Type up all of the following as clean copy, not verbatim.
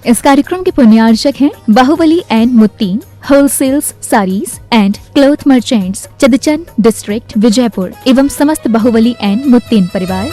इस कार्यक्रम के पुण्यार्चक हैं Bahubali and Muttin wholesales saris and cloth merchants, Chadchan district, Vijayapur एवं समस्त बाहुबली एंड मुत्तीन परिवार।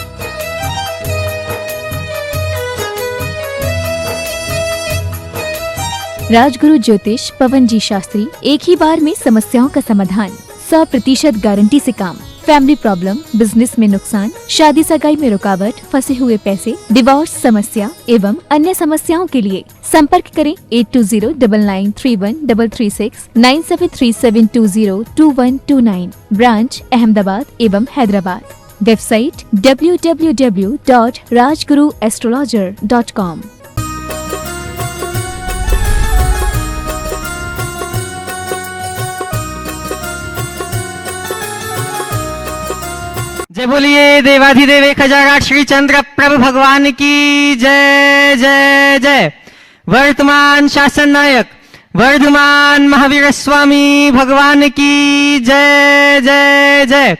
राजगुरु ज्योतिष पवन जी शास्त्री, एक ही बार में समस्याओं का समाधान, 100% गारंटी से काम, फैमिली प्रॉब्लम, बिजनेस में नुकसान, शादी सगाई में रुकावट, फंसे हुए पैसे, डिवोर्स समस्या एवं अन्य समस्याओं के लिए संपर्क करें 8209931336 9737202129। ब्रांच अहमदाबाद एवं हैदराबाद। Website www.rajguruastrologer.com। जय बोलिए देवाधिदेव 1008 श्री चंद्र प्रभु भगवान की जय जय जय। वर्तमान शासन नायक वर्धमान महावीर स्वामी भगवान की जय जय जय।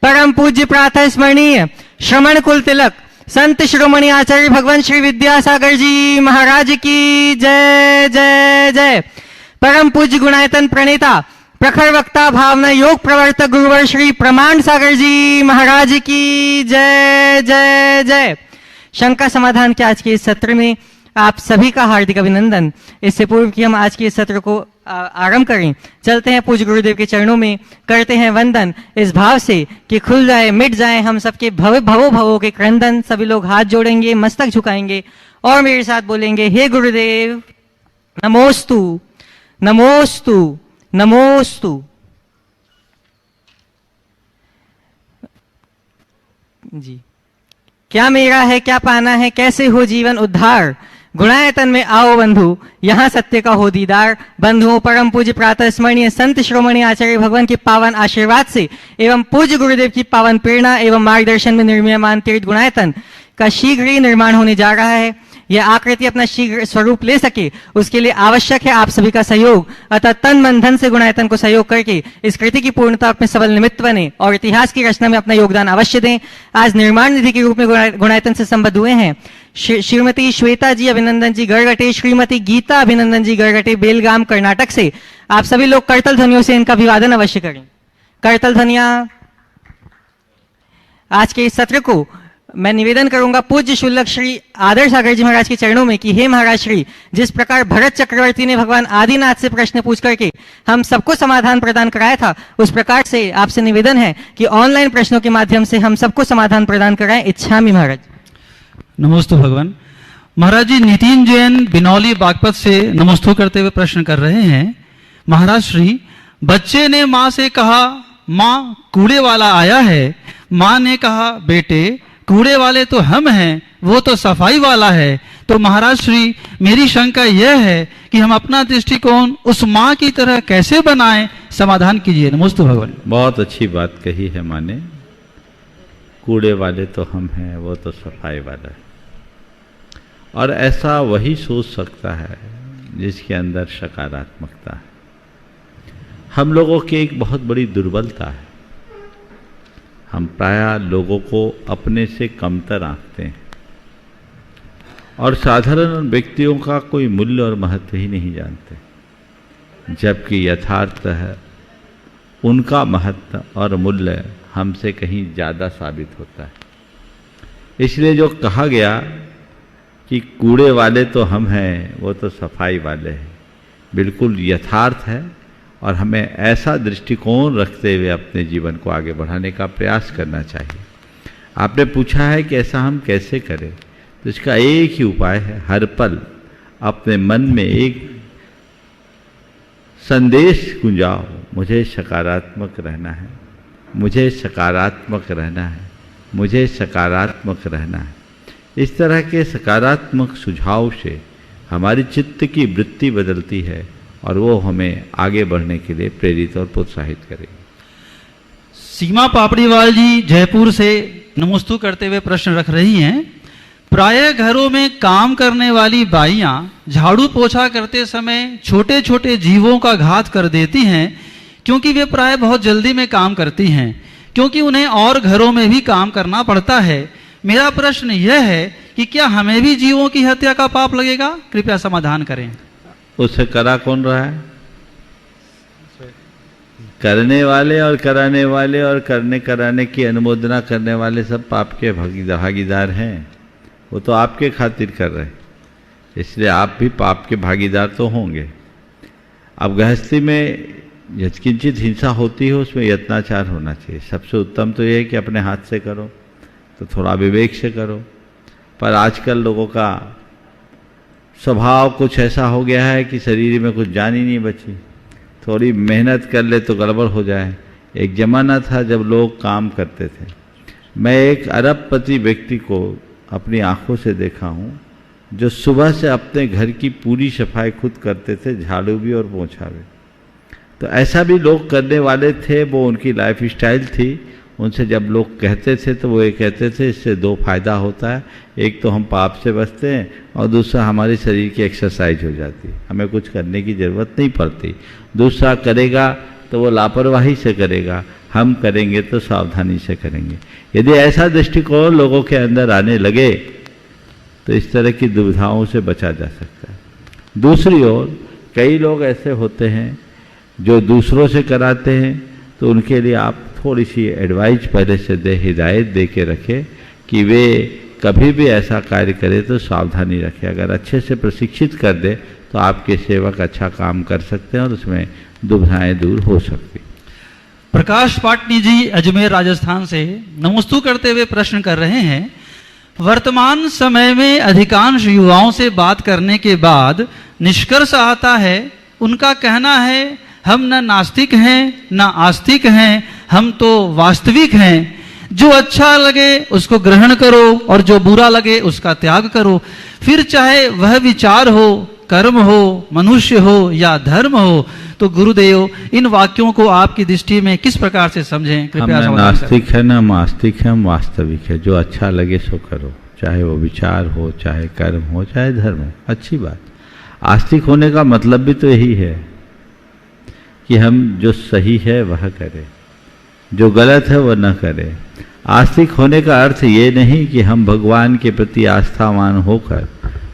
परम पूज्य प्रातः स्मरणीय श्रमण कुल तिलक संत शिरोमणि आचार्य भगवान श्री विद्यासागर जी महाराज की जय जय जय। परम पूज्य गुणायतन प्रणेता प्रखर वक्ता भावना योग प्रवर्तक गुरुवर श्री प्रमाण सागर जी महाराज की जय जय जय। शंका समाधान के आज के इस सत्र में आप सभी का हार्दिक अभिनंदन। इससे पूर्व कि हम आज के इस सत्र को आरंभ करें, चलते हैं पूज्य गुरुदेव के चरणों में, करते हैं वंदन इस भाव से कि खुल जाए मिट जाए हम सबके भवों के क्रंदन। सभी लोग हाथ जोड़ेंगे, मस्तक झुकाएंगे और मेरे साथ बोलेंगे, हे गुरुदेव नमोस्तु नमोस्तु नमोस्तु। जी, क्या मेरा है क्या पाना है, कैसे हो जीवन उद्धार, गुणायतन में आओ बंधु, यहाँ सत्य का हो दीदार। बंधुओं, परम पूज्य प्रातः स्मरणीय संत शिरोमणि आचार्य भगवान के पावन आशीर्वाद से एवं पूज्य गुरुदेव की पावन प्रेरणा एवं मार्गदर्शन में निर्मीयमान तीर्थ गुणायतन का शीघ्र ही निर्माण होने जा रहा है। यह आकृति अपना शीघ्र स्वरूप ले सके उसके लिए आवश्यक है आप सभी का सहयोग। अतः तन मन धन से गुणायतन को सहयोग करके इस कृति की पूर्णता में सबल निमित्त बने और इतिहास की रचना में अपना योगदान अवश्य दें। आज निर्माण निधि के रूप में गुणायतन से संबद्ध हुए हैं श्रीमती श्वेता जी अभिनंदन जी गड़गटे, श्रीमती गीता अभिनंदन जी गड़गटे, बेलगाम कर्नाटक से। आप सभी लोग करतल ध्वनियों से इनका अभिवादन अवश्य करें। करतल ध्वनिया। आज के इस सत्र को मैं निवेदन करूंगा पूज्य शुल्लक श्री आदर्श सागर जी महाराज के चरणों में कि हे महाराज श्री, जिस प्रकार भरत चक्रवर्ती ने भगवान आदिनाथ से प्रश्न पूछ करके हम सबको समाधान प्रदान कराया था, उस प्रकार से आपसे निवेदन है कि ऑनलाइन प्रश्नों के माध्यम से हम सबको समाधान प्रदान कराएं। इच्छामि महाराज। नमोस्तु भगवान। महाराज जी नितिन जैन बिनौली बागपत से नमोस्तु करते हुए प्रश्न कर रहे हैं। महाराज श्री, बच्चे ने माँ से कहा माँ कूड़े वाला आया है। माँ ने कहा बेटे कूड़े वाले तो हम हैं, वो तो सफाई वाला है। तो महाराज श्री, मेरी शंका यह है कि हम अपना दृष्टिकोण उस माँ की तरह कैसे बनाएं, समाधान कीजिए। नमोस्तु भगवान। बहुत अच्छी बात कही है माँ ने, कूड़े वाले तो हम हैं, वो तो सफाई वाला है। और ऐसा वही सोच सकता है जिसके अंदर सकारात्मकता है। हम लोगों की एक बहुत बड़ी दुर्बलता है, हम प्रायः लोगों को अपने से कमतर आंकते हैं और साधारण व्यक्तियों का कोई मूल्य और महत्व ही नहीं जानते, जबकि यथार्थ है उनका महत्व और मूल्य हमसे कहीं ज़्यादा साबित होता है। इसलिए जो कहा गया कि कूड़े वाले तो हम हैं, वो तो सफाई वाले हैं, बिल्कुल यथार्थ है। और हमें ऐसा दृष्टिकोण रखते हुए अपने जीवन को आगे बढ़ाने का प्रयास करना चाहिए। आपने पूछा है कि ऐसा हम कैसे करें, तो इसका एक ही उपाय है, हर पल अपने मन में एक संदेश गुंजाओ, मुझे सकारात्मक रहना है, मुझे सकारात्मक रहना है, मुझे सकारात्मक रहना है। इस तरह के सकारात्मक सुझाव से हमारी चित्त की वृत्ति बदलती है और वो हमें आगे बढ़ने के लिए प्रेरित और प्रोत्साहित करेगी। सीमा पापड़ीवाल जी जयपुर से नमोस्तु करते हुए प्रश्न रख रही हैं। प्रायः घरों में काम करने वाली बाइयां झाड़ू पोछा करते समय छोटे छोटे जीवों का घात कर देती हैं, क्योंकि वे प्रायः बहुत जल्दी में काम करती हैं, क्योंकि उन्हें और घरों में भी काम करना पड़ता है। मेरा प्रश्न यह है कि क्या हमें भी जीवों की हत्या का पाप लगेगा? कृपया समाधान करें। उसे करा कौन रहा है? करने वाले और कराने वाले और करने कराने की अनुमोदना करने वाले सब पाप के भागीदार हैं। वो तो आपके खातिर कर रहे हैं, इसलिए आप भी पाप के भागीदार तो होंगे। अब गृहस्थी में यत्किंचित हिंसा होती है उसमें यत्नाचार होना चाहिए। सबसे उत्तम तो यह है कि अपने हाथ से करो, तो थोड़ा विवेक से करो। पर आजकल लोगों का स्वभाव कुछ ऐसा हो गया है कि शरीर में कुछ जान ही नहीं बची। थोड़ी मेहनत कर ले तो गड़बड़ हो जाए। एक जमाना था जब लोग काम करते थे। मैं एक अरबपति व्यक्ति को अपनी आंखों से देखा हूँ जो सुबह से अपने घर की पूरी सफाई खुद करते थे, झाड़ू भी और पोंछा भी। तो ऐसा भी लोग करने वाले थे, वो उनकी लाइफ स्टाइल थी। उनसे जब लोग कहते थे तो वो ये कहते थे इससे दो फायदा होता है, एक तो हम पाप से बचते हैं और दूसरा हमारे शरीर की एक्सरसाइज हो जाती है, हमें कुछ करने की ज़रूरत नहीं पड़ती। दूसरा करेगा तो वो लापरवाही से करेगा, हम करेंगे तो सावधानी से करेंगे। यदि ऐसा दृष्टिकोण लोगों के अंदर आने लगे तो इस तरह की दुविधाओं से बचा जा सकता है। दूसरी ओर कई लोग ऐसे होते हैं जो दूसरों से कराते हैं, तो उनके लिए आप थोड़ी सी एडवाइस पहले से दे, हिदायत दे के रखें कि वे कभी भी ऐसा कार्य करें तो सावधानी रखें। अगर अच्छे से प्रशिक्षित कर दे तो आपके सेवक अच्छा काम कर सकते हैं और उसमें दुविधाएं दूर हो सकती। प्रकाश पाटनी जी अजमेर राजस्थान से नमस्तु करते हुए प्रश्न कर रहे हैं, वर्तमान समय में अधिकांश युवाओं से बात करने के बाद निष्कर्ष आता है, उनका कहना है हम न नास्तिक हैं न आस्तिक हैं, हम तो वास्तविक हैं। जो अच्छा लगे उसको ग्रहण करो और जो बुरा लगे उसका त्याग करो। फिर चाहे वह विचार हो, कर्म हो, मनुष्य हो या धर्म हो। तो गुरुदेव इन वाक्यों को आपकी दृष्टि में किस प्रकार से समझें? कृपया हम नास्तिक है ना आस्तिक है, हम वास्तविक है। जो अच्छा लगे सो करो, चाहे वो विचार हो, चाहे कर्म हो, चाहे धर्म हो, अच्छी बात। आस्तिक होने का मतलब भी तो यही है कि हम जो सही है वह करें, जो गलत है वह न करें। आस्तिक होने का अर्थ ये नहीं कि हम भगवान के प्रति आस्थावान होकर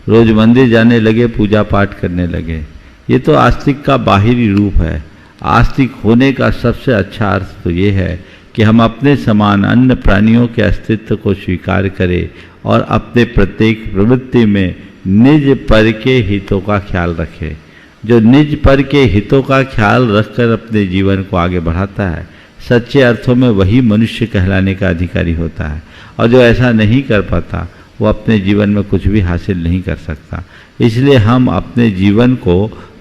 रोज मंदिर जाने लगे, पूजा पाठ करने लगे। ये तो आस्तिक का बाहरी रूप है। आस्तिक होने का सबसे अच्छा अर्थ तो ये है कि हम अपने समान अन्य प्राणियों के अस्तित्व को स्वीकार करें और अपने प्रत्येक प्रवृत्ति में निज पर के हितों का ख्याल रखें। जो निज पर के हितों का ख्याल रखकर अपने जीवन को आगे बढ़ाता है, सच्चे अर्थों में वही मनुष्य कहलाने का अधिकारी होता है। और जो ऐसा नहीं कर पाता वो अपने जीवन में कुछ भी हासिल नहीं कर सकता। इसलिए हम अपने जीवन को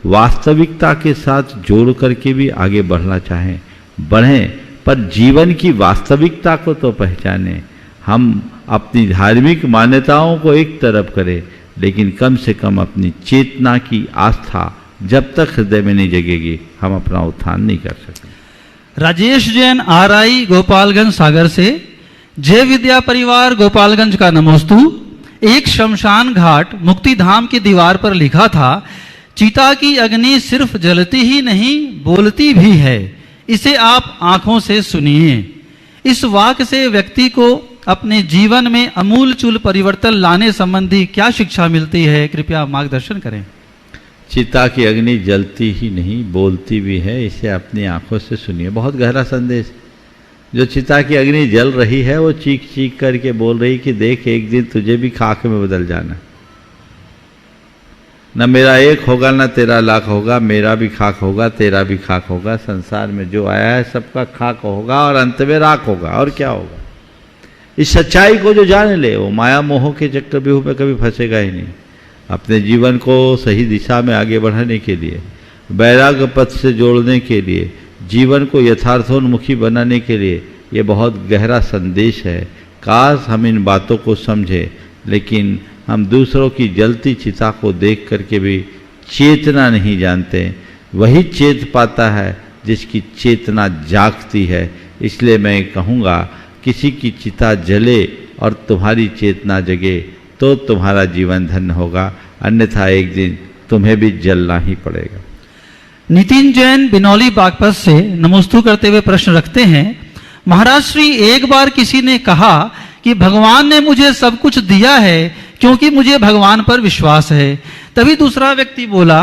वास्तविकता के साथ जोड़ करके भी आगे बढ़ना चाहें, बढ़ें, पर जीवन की वास्तविकता को तो पहचानें। हम अपनी धार्मिक मान्यताओं को एक तरफ करें, लेकिन कम से कम अपनी चेतना की आस्था जब तक हृदय में नहीं जगेगी हम अपना उत्थान नहीं कर सकते। राजेश जैन आरआई गोपालगंज सागर से, जय विद्या परिवार गोपालगंज का नमोस्तु। एक शमशान घाट मुक्तिधाम की दीवार पर लिखा था, चिता की अग्नि सिर्फ जलती ही नहीं बोलती भी है, इसे आप आंखों से सुनिए। इस वाक्य से व्यक्ति को अपने जीवन में अमूलचूल परिवर्तन लाने संबंधी क्या शिक्षा मिलती है? कृपया मार्गदर्शन करें। चिता की अग्नि जलती ही नहीं बोलती भी है, इसे अपनी आंखों से सुनिए। बहुत गहरा संदेश। जो चिता की अग्नि जल रही है वो चीख चीख करके बोल रही कि देख एक दिन तुझे भी खाक में बदल जाना, न मेरा एक होगा न तेरा लाख होगा, मेरा भी खाक होगा तेरा भी खाक होगा। संसार में जो आया है सबका खाक होगा और अंत में राख होगा, और क्या होगा। इस सच्चाई को जो जान ले वो माया मोह के चक्रव्यूह में कभी फंसेगा ही नहीं। अपने जीवन को सही दिशा में आगे बढ़ाने के लिए, वैराग्य पथ से जोड़ने के लिए, जीवन को यथार्थोन्मुखी बनाने के लिए ये बहुत गहरा संदेश है। काश हम इन बातों को समझें, लेकिन हम दूसरों की जलती चिता को देख करके भी चेतना नहीं जानते। वही चेत पाता है जिसकी चेतना जागती है। इसलिए मैं कहूँगा किसी की चिता जले और तुम्हारी चेतना जगे तो तुम्हारा जीवन धन्य होगा, अन्यथा एक दिन तुम्हें भी जलना ही पड़ेगा। नितिन जैन बिनौली बागपत से नमोस्तु करते हुए प्रश्न रखते हैं, महाराज श्री, एक बार किसी ने कहा कि भगवान ने मुझे सब कुछ दिया है, क्योंकि मुझे भगवान पर विश्वास है। तभी दूसरा व्यक्ति बोला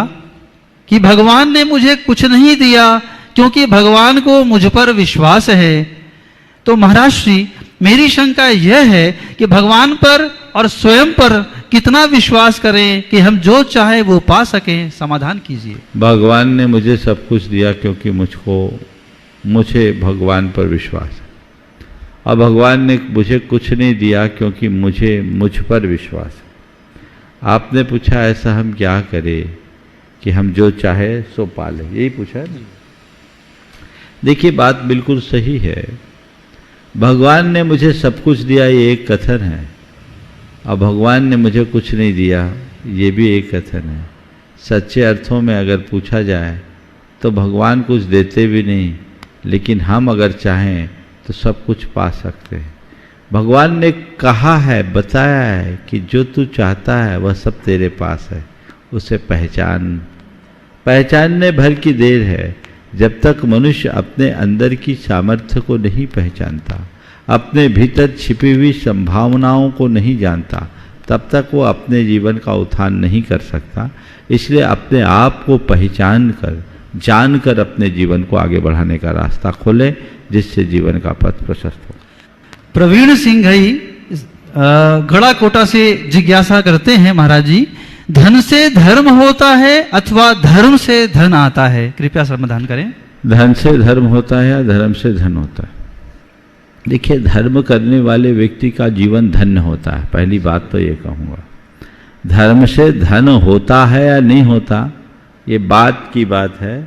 कि भगवान ने मुझे कुछ नहीं दिया क्योंकि भगवान को मुझ पर विश्वास है। तो महाराज श्री, मेरी शंका यह है कि भगवान पर और स्वयं पर कितना विश्वास करें कि हम जो चाहे वो पा सकें, समाधान कीजिए। भगवान ने मुझे सब कुछ दिया क्योंकि मुझे भगवान पर विश्वास है, और भगवान ने मुझे कुछ नहीं दिया क्योंकि मुझ पर विश्वास है। आपने पूछा ऐसा हम क्या करें कि हम जो चाहे सो पा लें, यही पूछा है ना। देखिए, बात बिल्कुल सही है। भगवान ने मुझे सब कुछ दिया, ये एक कथन है, और भगवान ने मुझे कुछ नहीं दिया, ये भी एक कथन है। सच्चे अर्थों में अगर पूछा जाए तो भगवान कुछ देते भी नहीं, लेकिन हम अगर चाहें तो सब कुछ पा सकते हैं। भगवान ने कहा है, बताया है कि जो तू चाहता है वह सब तेरे पास है, उसे पहचानने भर की देर है। जब तक मनुष्य अपने अंदर की सामर्थ्य को नहीं पहचानता, अपने भीतर छिपी हुई संभावनाओं को नहीं जानता, तब तक वो अपने जीवन का उत्थान नहीं कर सकता। इसलिए अपने आप को पहचान कर, जानकर अपने जीवन को आगे बढ़ाने का रास्ता खोले, जिससे जीवन का पथ प्रशस्त हो। प्रवीण सिंह गढ़ाकोटा से जिज्ञासा करते हैं, महाराज जी, धन से धर्म होता है अथवा धर्म से धन आता है? कृपया समाधान करें। धन से धर्म होता है या धर्म से धन होता है? देखिए, धर्म करने वाले व्यक्ति का जीवन धन्य होता है। पहली बात तो ये कहूँगा, धर्म से धन होता है या नहीं होता ये बात की बात है,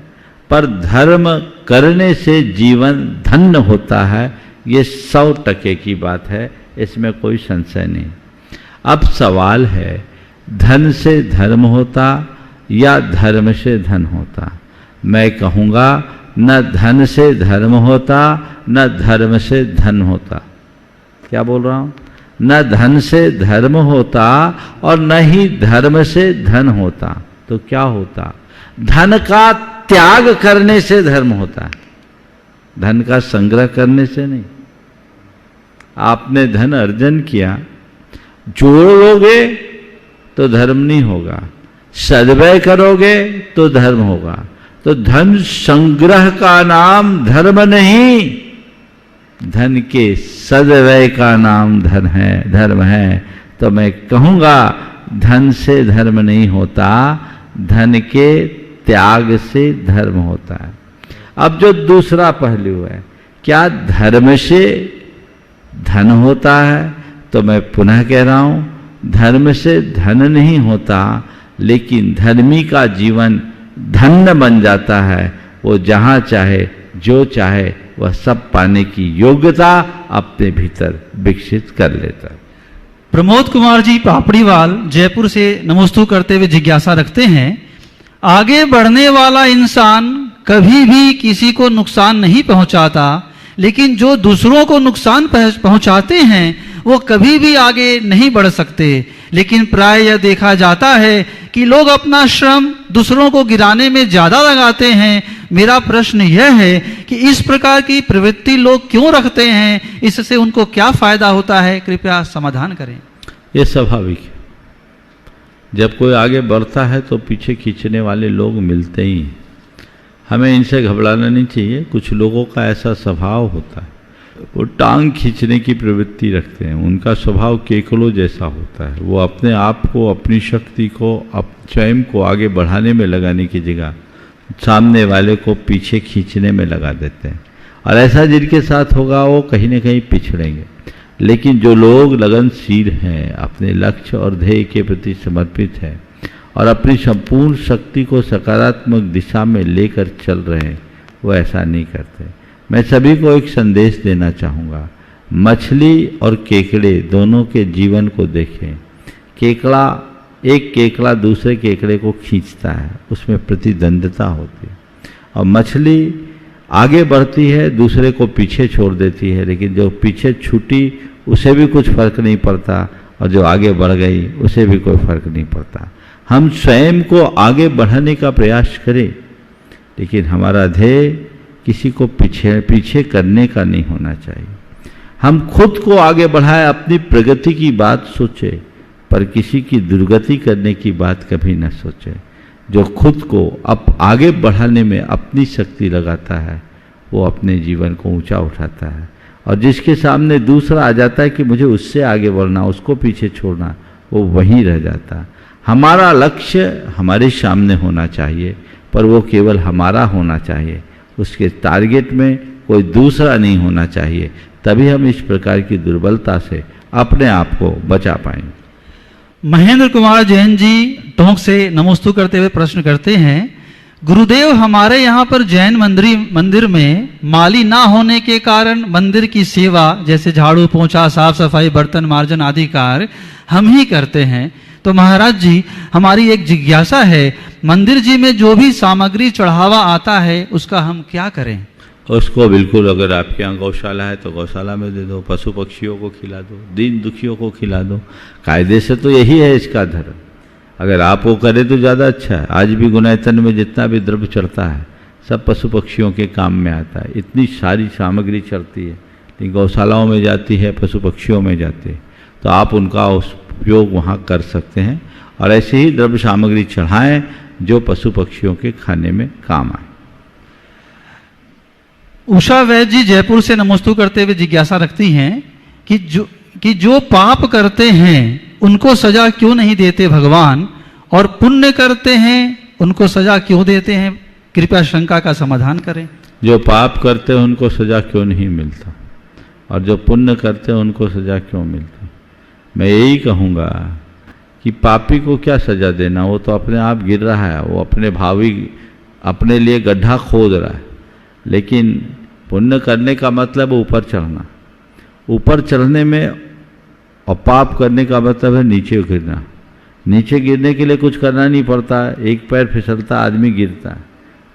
पर धर्म करने से जीवन धन्य होता है, ये 100% की बात है, इसमें कोई संशय नहीं। अब सवाल है, धन से धर्म होता या धर्म से धन होता? मैं कहूँगा न धन से धर्म होता न धर्म से धन होता। क्या बोल रहा हूँ? न धन से धर्म होता और न ही धर्म से धन होता। तो क्या होता? धन का त्याग करने से धर्म होता है, धन का संग्रह करने से नहीं। आपने धन अर्जन किया, जोड़ लोगे तो धर्म नहीं होगा, सद्व्यय करोगे तो धर्म होगा। तो धन संग्रह का नाम धर्म नहीं, धन के सद्व्यय का नाम धर्म है। तो मैं कहूँगा, धन से धर्म नहीं होता, धन के त्याग से धर्म होता है। अब जो दूसरा पहलू है, क्या धर्म से धन होता है? तो मैं पुनः कह रहा हूं, धर्म से धन नहीं होता, लेकिन धर्मी का जीवन धन्य बन जाता है। वो जहां चाहे जो चाहे वह सब पाने की योग्यता अपने भीतर विकसित कर लेता है। प्रमोद कुमार जी पापड़ीवाल जयपुर से नमोस्तु करते हुए जिज्ञासा रखते हैं, आगे बढ़ने वाला इंसान कभी भी किसी को नुकसान नहीं पहुंचाता, लेकिन जो दूसरों को नुकसान पहुंचाते हैं वो कभी भी आगे नहीं बढ़ सकते। लेकिन प्राय यह देखा जाता है कि लोग अपना श्रम दूसरों को गिराने में ज्यादा लगाते हैं। मेरा प्रश्न यह है कि इस प्रकार की प्रवृत्ति लोग क्यों रखते हैं, इससे उनको क्या फायदा होता है? कृपया समाधान करें। ये स्वाभाविक है, जब कोई आगे बढ़ता है तो पीछे खींचने वाले लोग मिलते ही हैं। हमें इनसे घबराना नहीं चाहिए। कुछ लोगों का ऐसा स्वभाव होता है, वो टांग खींचने की प्रवृत्ति रखते हैं। उनका स्वभाव केकड़ों जैसा होता है। वो अपने आप को, अपनी शक्ति को, स्वयं को आगे बढ़ाने में लगाने की जगह सामने वाले को पीछे खींचने में लगा देते हैं। और ऐसा जिनके साथ होगा वो कहीं ना कहीं पिछड़ेंगे। लेकिन जो लोग लगनशील हैं, अपने लक्ष्य और ध्येय के प्रति समर्पित हैं और अपनी संपूर्ण शक्ति को सकारात्मक दिशा में लेकर चल रहे हैं, वो ऐसा नहीं करते। मैं सभी को एक संदेश देना चाहूँगा, मछली और केकड़े दोनों के जीवन को देखें। एक केकड़ा दूसरे केकड़े को खींचता है, उसमें प्रतिद्वंद्विता होती है, और मछली आगे बढ़ती है, दूसरे को पीछे छोड़ देती है। लेकिन जो पीछे छूटी उसे भी कुछ फर्क नहीं पड़ता, और जो आगे बढ़ गई उसे भी कोई फर्क नहीं पड़ता। हम स्वयं को आगे बढ़ाने का प्रयास करें, लेकिन हमारा ध्येय किसी को पीछे करने का नहीं होना चाहिए। हम खुद को आगे बढ़ाएं, अपनी प्रगति की बात सोचें, पर किसी की दुर्गति करने की बात कभी न सोचे। जो खुद को आगे बढ़ाने में अपनी शक्ति लगाता है वो अपने जीवन को ऊंचा उठाता है, और जिसके सामने दूसरा आ जाता है कि मुझे उससे आगे बढ़ना, उसको पीछे छोड़ना, वो वहीं रह जाता। हमारा लक्ष्य हमारे सामने होना चाहिए, पर वो केवल हमारा होना चाहिए, उसके टारगेट में कोई दूसरा नहीं होना चाहिए। तभी हम इस प्रकार की दुर्बलता से अपने आप को बचा पाएंगे। महेंद्र कुमार जैन जी टोंक से नमोस्तु करते हुए प्रश्न करते हैं, गुरुदेव हमारे यहाँ पर जैन मंदिर में माली ना होने के कारण मंदिर की सेवा जैसे झाड़ू पोंछा साफ सफाई बर्तन मार्जन आदि कार्य हम ही करते हैं। तो महाराज जी हमारी एक जिज्ञासा है, मंदिर जी में जो भी सामग्री चढ़ावा आता है उसका हम क्या करें? उसको बिल्कुल, अगर आपके यहाँ गौशाला है तो गौशाला में दे दो, पशु पक्षियों को खिला दो, दीन दुखियों को खिला दो। कायदे से तो यही है इसका धर्म। अगर आप वो करें तो ज़्यादा अच्छा है। आज भी गुनायतन में जितना भी द्रव्य चढ़ता है सब पशु पक्षियों के काम में आता है। इतनी सारी सामग्री चढ़ती है, लेकिन गौशालाओं में जाती है, पशु पक्षियों में जाती है, तो आप उनका उपयोग वहाँ कर सकते हैं। और ऐसे ही द्रव्य सामग्री चढ़ाएं जो पशु पक्षियों के खाने में काम आए। उषा वैद्य जी जयपुर से नमोस्तु करते हुए जिज्ञासा रखती हैं कि जो पाप करते हैं उनको सजा क्यों नहीं देते भगवान, और पुण्य करते हैं उनको सजा क्यों देते हैं? कृपया शंका का समाधान करें। जो पाप करते हैं उनको सजा क्यों नहीं मिलता, और जो पुण्य करते हैं उनको सजा क्यों मिलता? मैं यही कहूँगा कि पापी को क्या सजा देना, वो तो अपने आप गिर रहा है, वो अपने भावी अपने लिए गड्ढा खोद रहा है। लेकिन पुण्य करने का मतलब ऊपर चढ़ना, ऊपर चढ़ने में, और पाप करने का मतलब है नीचे गिरना। नीचे गिरने के लिए कुछ करना नहीं पड़ता, एक पैर फिसलता आदमी गिरता है।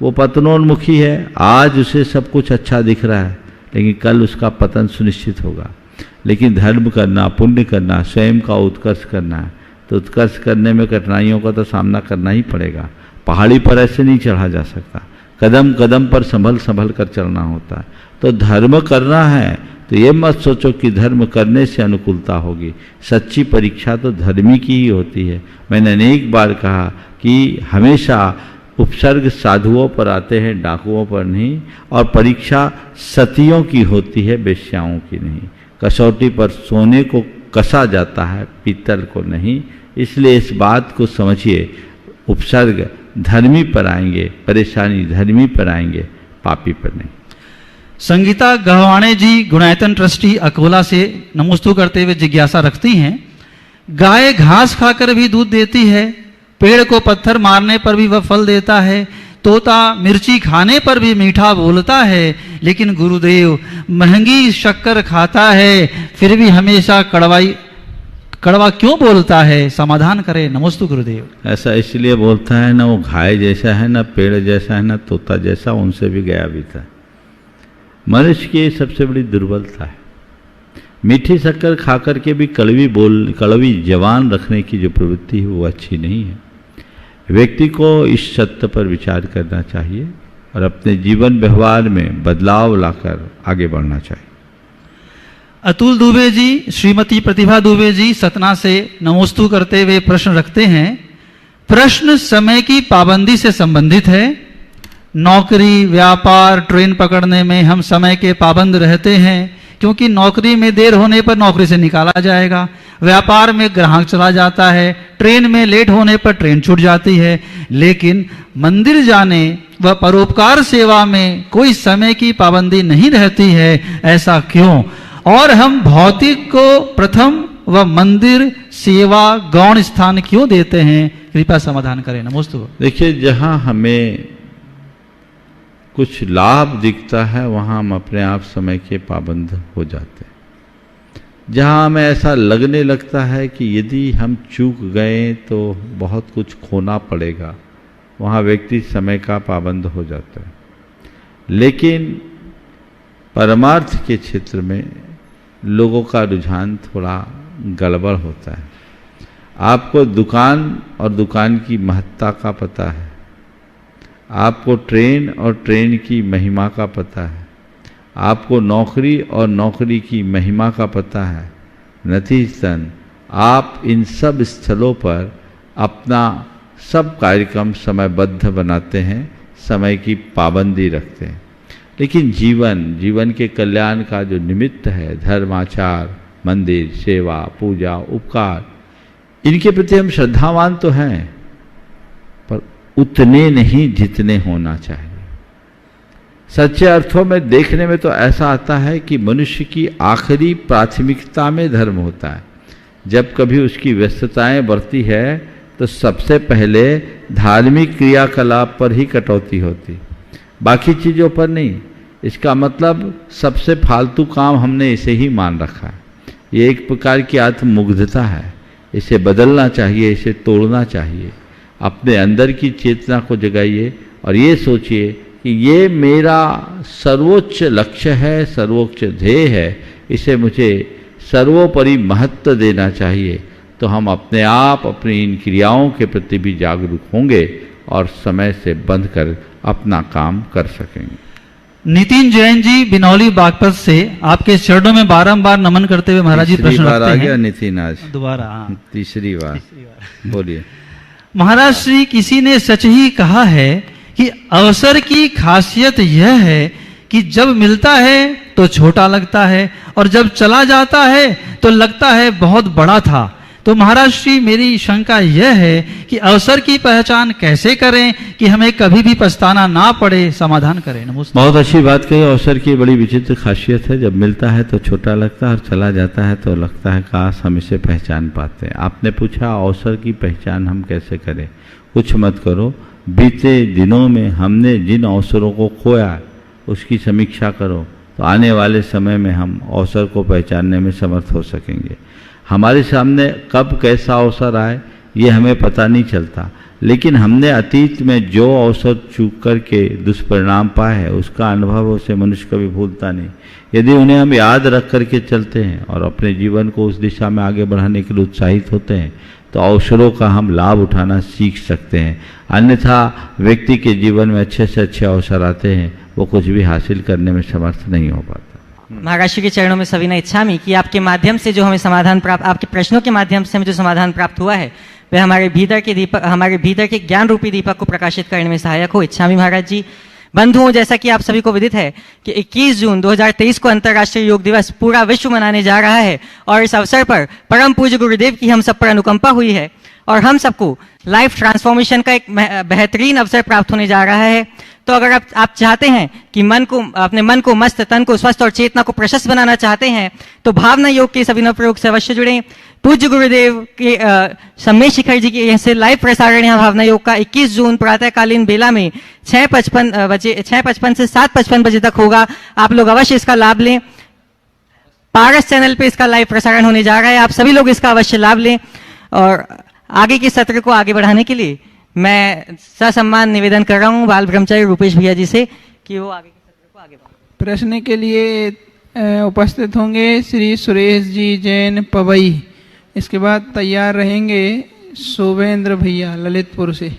वो पतनोन्मुखी है, आज उसे सब कुछ अच्छा दिख रहा है, लेकिन कल उसका पतन सुनिश्चित होगा। लेकिन धर्म करना, पुण्य करना, स्वयं का उत्कर्ष करना है, तो उत्कर्ष करने में कठिनाइयों का तो सामना करना ही पड़ेगा। पहाड़ी पर ऐसे नहीं चढ़ा जा सकता, कदम कदम पर संभल कर चलना होता है। तो धर्म करना है तो ये मत सोचो कि धर्म करने से अनुकूलता होगी। सच्ची परीक्षा तो धर्मी की ही होती है। मैंने अनेक बार कहा कि हमेशा उपसर्ग साधुओं पर आते हैं, डाकुओं पर नहीं, और परीक्षा सतियों की होती है, वेश्याओं की नहीं। कसौटी पर सोने को कसा जाता है, पीतल को नहीं। इसलिए इस बात को समझिए, उपसर्ग धर्मी पर आएंगे, परेशानी धर्मी पर आएंगे, पापी पर नहीं। संगीता गहवाणे जी गुणायतन ट्रस्टी अकोला से नमोस्तु करते हुए जिज्ञासा रखती हैं, गाय घास खाकर भी दूध देती है, पेड़ को पत्थर मारने पर भी वह फल देता है, तोता मिर्ची खाने पर भी मीठा बोलता है, लेकिन गुरुदेव महंगी शक्कर खाता है फिर भी हमेशा कड़वा क्यों बोलता है? समाधान करें। नमोस्तु गुरुदेव। ऐसा इसलिए बोलता है ना, वो घाय जैसा है, ना पेड़ जैसा है, ना तोता जैसा, उनसे भी गया भी था। मनुष्य की सबसे बड़ी दुर्बलता है। मीठी शक्कर खाकर के भी कड़वी जवान रखने की जो प्रवृत्ति है वो अच्छी नहीं है। व्यक्ति को इस सत्य पर विचार करना चाहिए और अपने जीवन व्यवहार में बदलाव लाकर आगे बढ़ना चाहिए। अतुल दुबे जी, श्रीमती प्रतिभा दुबे जी सतना से नमोस्तु करते हुए प्रश्न रखते हैं। प्रश्न समय की पाबंदी से संबंधित है। नौकरी, व्यापार, ट्रेन पकड़ने में हम समय के पाबंद रहते हैं, क्योंकि नौकरी में देर होने पर नौकरी से निकाला जाएगा, व्यापार में ग्राहक चला जाता है, ट्रेन में लेट होने पर ट्रेन छूट जाती है। लेकिन मंदिर जाने व परोपकार सेवा में कोई समय की पाबंदी नहीं रहती है, ऐसा क्यों? और हम भौतिक को प्रथम व मंदिर सेवा गौण स्थान क्यों देते हैं? कृपया समाधान करें। नमोस्तु। देखिए, जहाँ हमें कुछ लाभ दिखता है वहाँ हम अपने आप समय के पाबंद हो जाते हैं। जहाँ हमें ऐसा लगने लगता है कि यदि हम चूक गए तो बहुत कुछ खोना पड़ेगा, वहाँ व्यक्ति समय का पाबंद हो जाता है। लेकिन परमार्थ के क्षेत्र में लोगों का रुझान थोड़ा गड़बड़ होता है। आपको दुकान और दुकान की महत्ता का पता है, आपको ट्रेन और ट्रेन की महिमा का पता है, आपको नौकरी और नौकरी की महिमा का पता है। नतीजतन आप इन सब स्थलों पर अपना सब कार्यक्रम समयबद्ध बनाते हैं, समय की पाबंदी रखते हैं। लेकिन जीवन के कल्याण का जो निमित्त है, धर्माचार, मंदिर, सेवा, पूजा, उपकार, इनके प्रति हम श्रद्धावान तो हैं, पर उतने नहीं जितने होना चाहिए। सच्चे अर्थों में देखने में तो ऐसा आता है कि मनुष्य की आखिरी प्राथमिकता में धर्म होता है। जब कभी उसकी व्यस्तताएं बढ़ती है तो सबसे पहले धार्मिक क्रियाकलाप पर ही कटौती होती, बाकी चीज़ों पर नहीं। इसका मतलब सबसे फालतू काम हमने इसे ही मान रखा है। ये एक प्रकार की आत्ममुग्धता है, इसे बदलना चाहिए, इसे तोड़ना चाहिए। अपने अंदर की चेतना को जगाइए और ये सोचिए कि ये मेरा सर्वोच्च लक्ष्य है, सर्वोच्च ध्येय है, इसे मुझे सर्वोपरि महत्व देना चाहिए। तो हम अपने आप अपनी इन क्रियाओं के प्रति भी जागरूक होंगे और समय से बंध कर अपना काम कर सकेंगे। नितिन जैन जी बिनौली बागपत से आपके चरणों में बारंबार नमन करते हुए महाराज जी प्रश्न बार रखते आ हैं। गया नितिन, आज दोबारा, हाँ। तीसरी बार बोलिए। महाराज श्री, किसी ने सच ही कहा है कि अवसर की खासियत यह है कि जब मिलता है तो छोटा लगता है और जब चला जाता है तो लगता है बहुत बड़ा था। तो महाराज श्री, मेरी शंका यह है कि अवसर की पहचान कैसे करें कि हमें कभी भी पछताना ना पड़े, समाधान करें। नमस्ते। बहुत अच्छी बात कही। अवसर की बड़ी विचित्र खासियत है, जब मिलता है तो छोटा लगता है और चला जाता है तो लगता है काश हम इसे पहचान पाते। आपने पूछा अवसर की पहचान हम कैसे करें। कुछ मत करो, बीते दिनों में हमने जिन अवसरों को खोया उसकी समीक्षा करो, तो आने वाले समय में हम अवसर को पहचानने में समर्थ हो सकेंगे। हमारे सामने कब कैसा अवसर आए ये हमें पता नहीं चलता, लेकिन हमने अतीत में जो अवसर चूक करके दुष्परिणाम पाए हैं उसका अनुभव उसे मनुष्य कभी भूलता नहीं। यदि उन्हें हम याद रख करके चलते हैं और अपने जीवन को उस दिशा में आगे बढ़ाने के लिए उत्साहित होते हैं तो अवसरों का हम लाभ उठाना सीख सकते हैं। अन्यथा व्यक्ति के जीवन में अच्छे से अच्छे अवसर आते हैं, वो कुछ भी हासिल करने में समर्थ नहीं हो पाता। महाराज श्री के चरणों में सविनय इच्छामि कि आपके माध्यम से जो हमें समाधान प्राप्त, आपके प्रश्नों के माध्यम से हमें जो समाधान प्राप्त हुआ है वह हमारे भीतर के ज्ञान रूपी दीपक को प्रकाशित करने में सहायक हो। इच्छामि महाराज जी। बंधुओं, जैसा कि आप सभी को विदित है कि 21 जून 2023 को अंतर्राष्ट्रीय योग दिवस पूरा विश्व मनाने जा रहा है और इस अवसर पर परम पूज्य गुरुदेव की हम सब पर अनुकंपा हुई है और हम सबको लाइफ ट्रांसफॉर्मेशन का एक बेहतरीन अवसर प्राप्त होने जा रहा है। तो अगर आप चाहते हैं कि अपने मन को, मस्त तन को स्वस्थ और चेतना को प्रशस्त बनाना चाहते हैं तो भावना योग के इस अभिनव प्रयोग से अवश्य जुड़ें। पूज्य गुरुदेव के सम्मेद शिखर जी के से लाइव प्रसारण यहाँ भावना योग का 21 जून प्रातःकालीन बेला में 6:55 से 7:55 बजे तक होगा। आप लोग अवश्य इसका लाभ लें। पारस चैनल पे इसका लाइव प्रसारण होने जा रहा है, आप सभी लोग इसका अवश्य लाभ लें। और आगे के सत्र को आगे बढ़ाने के लिए मैं ससम्मान निवेदन कर रहा हूँ बाल ब्रह्मचारी रूपेश भैया जी से कि वो आगे के सत्र को आगे बढ़ाएं। प्रश्न के लिए उपस्थित होंगे श्री सुरेश जी जैन पवई। इसके बाद तैयार रहेंगे शोभेंद्र भैया ललितपुर से।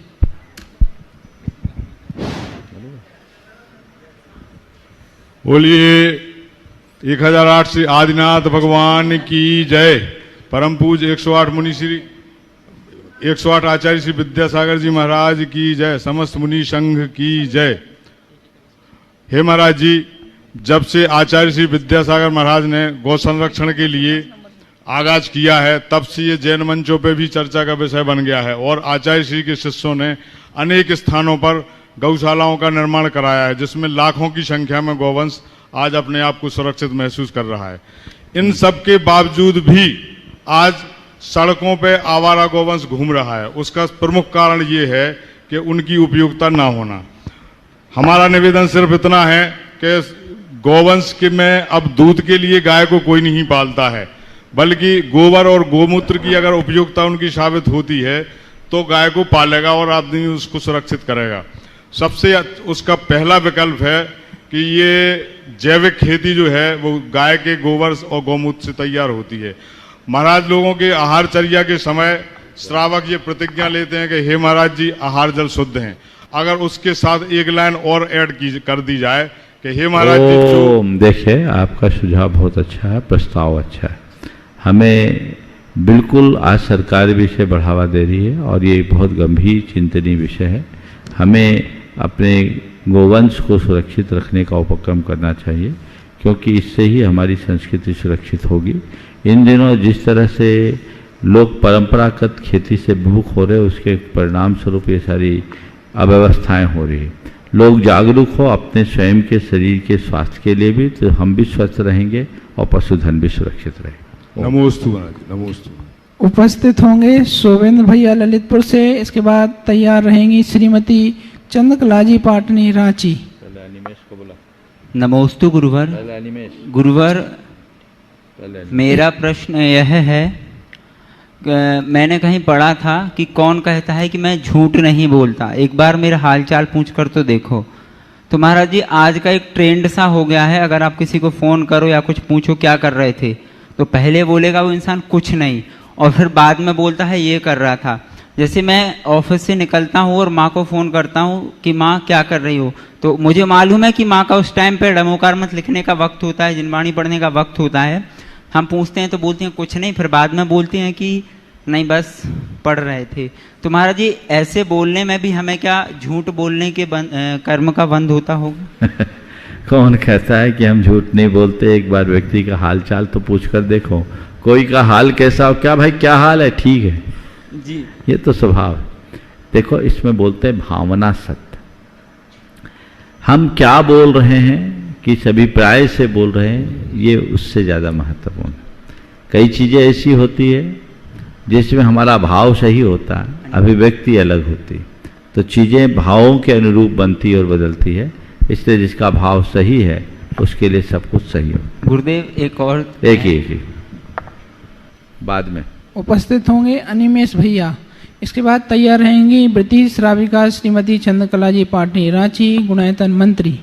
बोलिए 1008 श्री आदिनाथ भगवान की जय। परम पूज्य 108 मुनि श्री 108 आचार्य श्री विद्यासागर जी महाराज की जय। समस्त मुनि संघ की जय। हे महाराज जी, जब से आचार्य श्री विद्यासागर महाराज ने गौ संरक्षण के लिए आगाज किया है तब से ये जैन मंचों पे भी चर्चा का विषय बन गया है और आचार्य श्री के शिष्यों ने अनेक स्थानों पर गौशालाओं का निर्माण कराया है जिसमें लाखों की संख्या में गौवंश आज अपने आप को सुरक्षित महसूस कर रहा है। इन सब के बावजूद भी आज सड़कों पे आवारा गौवंश घूम रहा है। उसका प्रमुख कारण ये है कि उनकी उपयोगिता ना होना। हमारा निवेदन सिर्फ इतना है कि गौवंश के में अब दूध के लिए गाय को कोई नहीं पालता है, बल्कि गोबर और गोमूत्र की अगर उपयोगिता उनकी साबित होती है तो गाय को पालेगा और आदमी उसको सुरक्षित करेगा। सबसे उसका पहला विकल्प है कि ये जैविक खेती जो है वो गाय के गोबर और गौमूत्र से तैयार होती है। महाराज लोगों के आहारचर्या के समय श्रावक ये प्रतिज्ञा लेते हैं कि हे महाराज जी, आहार जल शुद्ध हैं। अगर उसके साथ एक लाइन और ऐड कर दी जाए कि हे महाराज जी जो देखिए, आपका सुझाव बहुत अच्छा है, प्रस्ताव अच्छा है। हमें बिल्कुल आज सरकार भी इसे बढ़ावा दे रही है और ये बहुत गंभीर चिंतनीय विषय है। हमें अपने गोवंश को सुरक्षित रखने का उपक्रम करना चाहिए, क्योंकि इससे ही हमारी संस्कृति सुरक्षित होगी। इन दिनों जिस तरह से लोग परंपरागत खेती से विमुख हो रहे, उसके परिणाम स्वरूप ये सारी अव्यवस्थाएं हो रही है। लोग जागरूक हो अपने स्वयं के शरीर के स्वास्थ्य के लिए भी, तो हम भी स्वस्थ रहेंगे और पशुधन भी सुरक्षित रहेगा। नमोस्तु महाराज, नमोस्तु। उपस्थित होंगे शोभेंद्र भैया ललितपुर से। इसके बाद तैयार रहेंगी श्रीमती चंद्रकलाजी पाटनी रांची। नमोस्तु गुरुवर। गुरुवर, मेरा प्रश्न यह है, मैंने कहीं पढ़ा था कि कौन कहता है कि मैं झूठ नहीं बोलता, एक बार मेरा हालचाल पूछ कर तो देखो। तो महाराज जी, आज का एक ट्रेंड सा हो गया है, अगर आप किसी को फ़ोन करो या कुछ पूछो क्या कर रहे थे, तो पहले बोलेगा वो इंसान कुछ नहीं, और फिर बाद में बोलता है ये कर रहा था। जैसे मैं ऑफिस से निकलता हूँ और माँ को फ़ोन करता हूँ कि माँ क्या कर रही हो, तो मुझे मालूम है कि माँ का उस टाइम पे डमोकार मत लिखने का वक्त होता है, जिनवाणी पढ़ने का वक्त होता है। हम पूछते हैं तो बोलती हैं कुछ नहीं, फिर बाद में बोलती हैं कि नहीं बस पढ़ रहे थे। तो महाराज जी, ऐसे बोलने में भी हमें क्या झूठ बोलने के कर्म का बंध होता होगा? कौन कहता है कि हम झूठ नहीं बोलते? एक बार व्यक्ति का हाल चाल तो पूछ कर देखो, कोई का हाल कैसा हो, क्या भाई क्या हाल है, ठीक है जी, ये तो स्वभाव है। देखो, इसमें बोलते हैं भावना सत्य। हम क्या बोल रहे हैं, किस अभिप्राय से बोल रहे हैं, ये उससे ज़्यादा महत्वपूर्ण है। कई चीज़ें ऐसी होती है जिसमें हमारा भाव सही होता है, अभिव्यक्ति अलग होती है, तो चीज़ें भावों के अनुरूप बनती और बदलती है। इसलिए जिसका भाव सही है उसके लिए सब कुछ सही हो। गुरुदेव, एक ही बाद में उपस्थित होंगे अनिमेश भैया। इसके बाद तैयार रहेंगी ब्रिटिश श्राविका श्रीमती चंद्रकलाजी पाटनी रांची, गुणायतन मंत्री।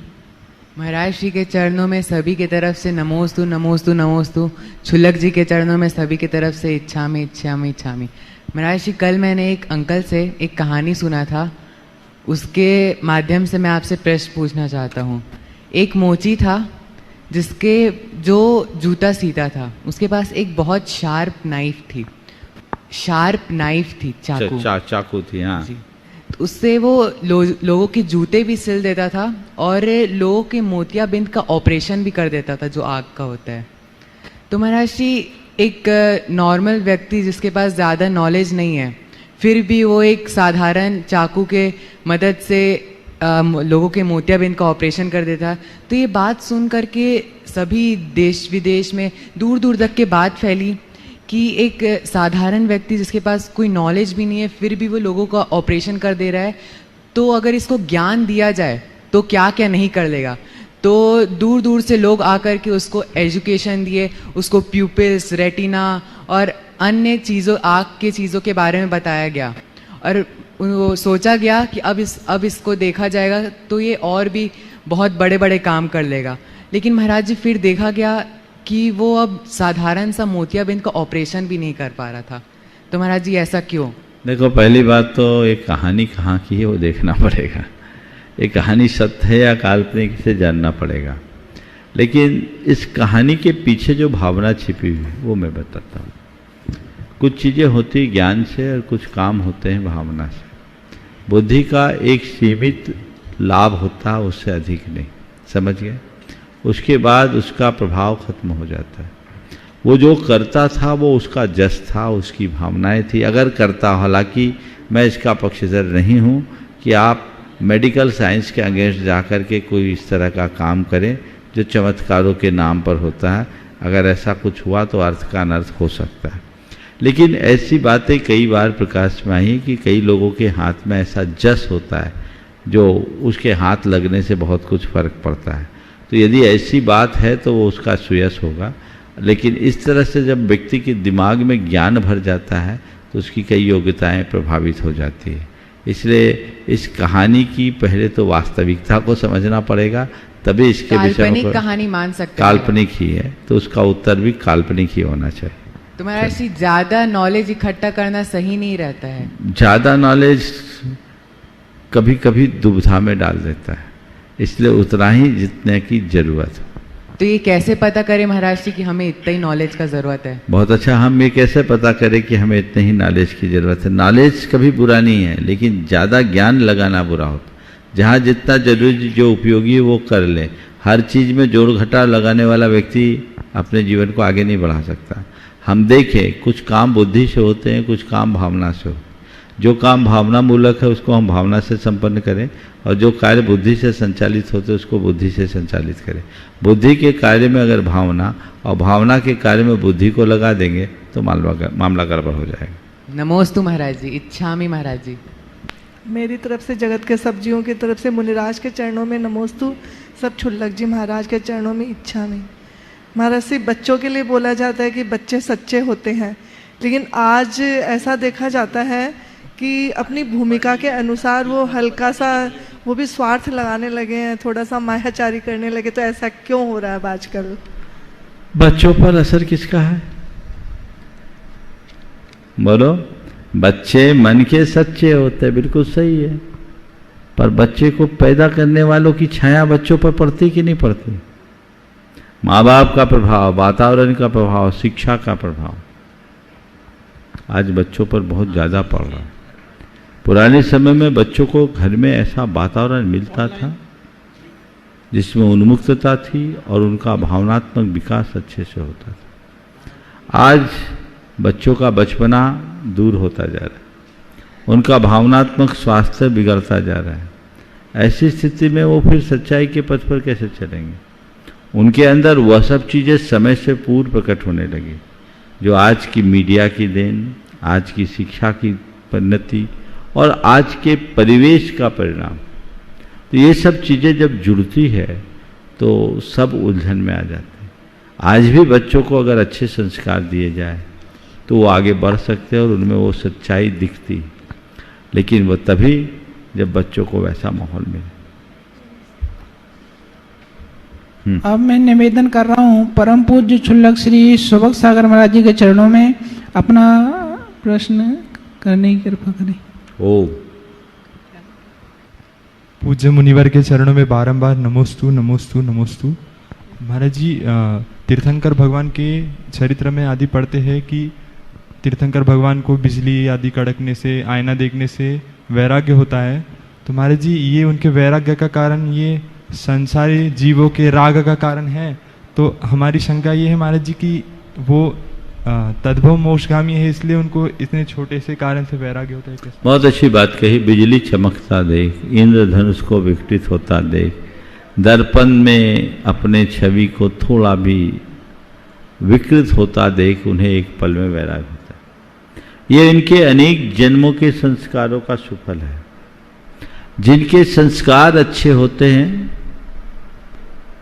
महाराज श्री के चरणों में सभी की तरफ से नमोस्तु नमोस्तु नमोस्तु। छुलक जी के चरणों में सभी की तरफ से इच्छामि इच्छामि इच्छामि। महाराज श्री, कल मैंने एक अंकल से एक कहानी सुना था, उसके माध्यम से मैं आपसे प्रश्न पूछना चाहता हूँ। एक मोची था जिसके जो जूता सीता था, उसके पास एक बहुत शार्प नाइफ थी, चाकू थी। हाँ, तो उससे वो लोगों के जूते भी सिल देता था और लोगों के मोतियाबिंद का ऑपरेशन भी कर देता था, जो आग का होता है। तो महाराज जी, एक नॉर्मल व्यक्ति जिसके पास ज़्यादा नॉलेज नहीं है, फिर भी वो एक साधारण चाकू के मदद से लोगों के मोतियाबिंद का ऑपरेशन कर देता। तो ये बात सुन करके सभी देश विदेश में दूर दूर तक के बात फैली कि एक साधारण व्यक्ति जिसके पास कोई नॉलेज भी नहीं है, फिर भी वो लोगों का ऑपरेशन कर दे रहा है, तो अगर इसको ज्ञान दिया जाए तो क्या क्या नहीं कर लेगा। तो दूर दूर से लोग आकर के उसको एजुकेशन दिए, उसको प्यूपिल्स, रेटिना और अन्य चीज़ों, आँख के चीज़ों के बारे में बताया गया, और वो सोचा गया कि अब इसको देखा जाएगा तो ये और भी बहुत बड़े बड़े काम कर लेगा। लेकिन महाराज जी, फिर देखा गया कि वो अब साधारण सा मोतियाबिंद का ऑपरेशन भी नहीं कर पा रहा था। तो महाराज जी, ऐसा क्यों? देखो, पहली बात तो एक कहानी कहाँ की है वो देखना पड़ेगा। ये कहानी सत्य है या काल्पनिक, इसे जानना पड़ेगा। लेकिन इस कहानी के पीछे जो भावना छिपी हुई है वो मैं बताता हूँ। कुछ चीज़ें होती ज्ञान से और कुछ काम होते हैं भावना से। बुद्धि का एक सीमित लाभ होता है, उससे अधिक नहीं, समझ गए? उसके बाद उसका प्रभाव खत्म हो जाता है। वो जो करता था वो उसका जस था, उसकी भावनाएं थी। अगर करता, हालांकि मैं इसका पक्षधर नहीं हूँ कि आप मेडिकल साइंस के अगेंस्ट जाकर के कोई इस तरह का काम करें जो चमत्कारों के नाम पर होता है। अगर ऐसा कुछ हुआ तो अर्थ का अनर्थ हो सकता है। लेकिन ऐसी बातें कई बार प्रकाश में आई कि कई लोगों के हाथ में ऐसा जस होता है जो उसके हाथ लगने से बहुत कुछ फर्क पड़ता है। तो यदि ऐसी बात है तो वो उसका सुयश होगा। लेकिन इस तरह से जब व्यक्ति के दिमाग में ज्ञान भर जाता है तो उसकी कई योग्यताएं प्रभावित हो जाती है। इसलिए इस कहानी की पहले तो वास्तविकता को समझना पड़ेगा, तभी इसके विषय में कहानी मान सकते हैं। काल्पनिक ही है तो उसका उत्तर भी काल्पनिक ही होना चाहिए। तो महाराज जी, ज़्यादा नॉलेज इकट्ठा करना सही नहीं रहता है। ज़्यादा नॉलेज कभी कभी दुविधा में डाल देता है, इसलिए उतना ही जितने की जरूरत हो। तो ये कैसे पता करें महाराज जी कि हमें इतना ही नॉलेज का ज़रूरत है? बहुत अच्छा। हम ये कैसे पता करें कि हमें इतने ही नॉलेज की ज़रूरत है? नॉलेज कभी बुरा नहीं है, लेकिन ज़्यादा ज्ञान लगाना बुरा होता है। जहाँ जितना जरूरी जो उपयोगी है वो कर ले। हर चीज़ में जोड़ घटा लगाने वाला व्यक्ति अपने जीवन को आगे नहीं बढ़ा सकता। हम देखें, कुछ काम बुद्धि से होते हैं, कुछ काम भावना से होते हैं। जो काम भावना मूलक है उसको हम भावना से संपन्न करें, और जो कार्य बुद्धि से संचालित होते हैं उसको बुद्धि से संचालित करें। बुद्धि के कार्य में अगर भावना और भावना के कार्य में बुद्धि को लगा देंगे तो मामला गड़बड़ हो जाएगा। नमोस्तु महाराज जी। इच्छामि महाराज जी। मेरी तरफ से जगत के सब जीवों की तरफ से मुनिराज के चरणों में नमोस्तु। सब क्षुल्लक जी महाराज के चरणों में इच्छामि। महाराज से बच्चों के लिए बोला जाता है कि बच्चे सच्चे होते हैं, लेकिन आज ऐसा देखा जाता है कि अपनी भूमिका के अनुसार वो हल्का सा वो भी स्वार्थ लगाने लगे हैं, थोड़ा सा मायाचारी करने लगे। तो ऐसा क्यों हो रहा है आजकल? बच्चों पर असर किसका है? बोलो। बच्चे मन के सच्चे होते हैं, बिल्कुल सही है, पर बच्चे को पैदा करने वालों की छाया बच्चों पर पड़ती कि नहीं पड़ती? माँ बाप का प्रभाव, वातावरण का प्रभाव, शिक्षा का प्रभाव आज बच्चों पर बहुत ज़्यादा पड़ रहा है। पुराने समय में बच्चों को घर में ऐसा वातावरण मिलता था जिसमें उन्मुक्तता थी और उनका भावनात्मक विकास अच्छे से होता था। आज बच्चों का बचपना दूर होता जा रहा है, उनका भावनात्मक स्वास्थ्य बिगड़ता जा रहा है। ऐसी स्थिति में वो फिर सच्चाई के पथ पर कैसे चलेंगे? उनके अंदर वह सब चीज़ें समय से पूर्व प्रकट होने लगी जो आज की मीडिया की देन, आज की शिक्षा की परिणति और आज के परिवेश का परिणाम। तो ये सब चीज़ें जब जुड़ती है तो सब उलझन में आ जाते हैं। आज भी बच्चों को अगर अच्छे संस्कार दिए जाए तो वो आगे बढ़ सकते हैं और उनमें वो सच्चाई दिखती है, लेकिन वो तभी जब बच्चों को वैसा माहौल मिले। अब मैं निवेदन कर रहा हूँ परम पूज्य क्षुल्लक श्री सुभग सागर महाराज जी के चरणों में अपना प्रश्न करने की कृपा करें। ओ पूज्य मुनिवर के चरणों में बारंबार नमोस्तु नमोस्तु नमोस्तु। महाराज जी, तीर्थंकर भगवान के चरित्र में आदि पढ़ते हैं कि तीर्थंकर भगवान को बिजली आदि कड़कने से, आईना देखने से वैराग्य होता है। तो महाराज जी, ये उनके वैराग्य का कारण ये संसारी जीवों के राग का कारण है। तो हमारी शंका ये है महाराज जी कि वो तद्भव मोक्षगामी है, इसलिए उनको इतने छोटे से कारण से वैराग्य होता है। कैसे? बहुत अच्छी बात कही। बिजली चमकता देख, इंद्रधनुष को विकटित होता देख, दर्पण में अपने छवि को थोड़ा भी विकृत होता देख उन्हें एक पल में वैराग्य होता है। ये इनके अनेक जन्मों के संस्कारों का सुफल है। जिनके संस्कार अच्छे होते हैं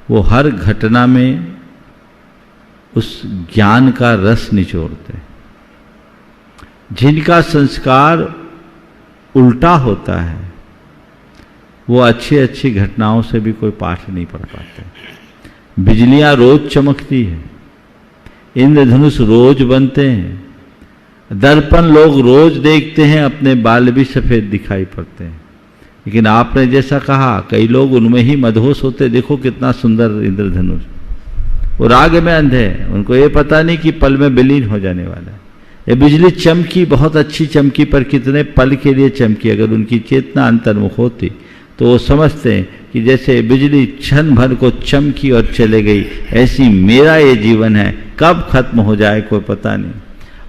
वो हर घटना में उस ज्ञान का रस निचोड़ते हैं। जिनका संस्कार उल्टा होता है वो अच्छी अच्छी घटनाओं से भी कोई पाठ नहीं पढ़ पाते। बिजलियां रोज चमकती है, इंद्रधनुष रोज बनते हैं, दर्पण लोग रोज देखते हैं, अपने बाल भी सफेद दिखाई पड़ते हैं। लेकिन आपने जैसा कहा कई लोग उनमें ही मदहोश होते। देखो कितना सुंदर इंद्रधनुष, वो राग में अंधे हैं, उनको ये पता नहीं कि पल में विलीन हो जाने वाला है। ये बिजली चमकी, बहुत अच्छी चमकी, पर कितने पल के लिए चमकी। अगर उनकी चेतना अंतर्मुख होती तो वो समझते हैं कि जैसे बिजली क्षण भर को चमकी और चले गई, ऐसी मेरा ये जीवन है, कब खत्म हो जाए कोई पता नहीं।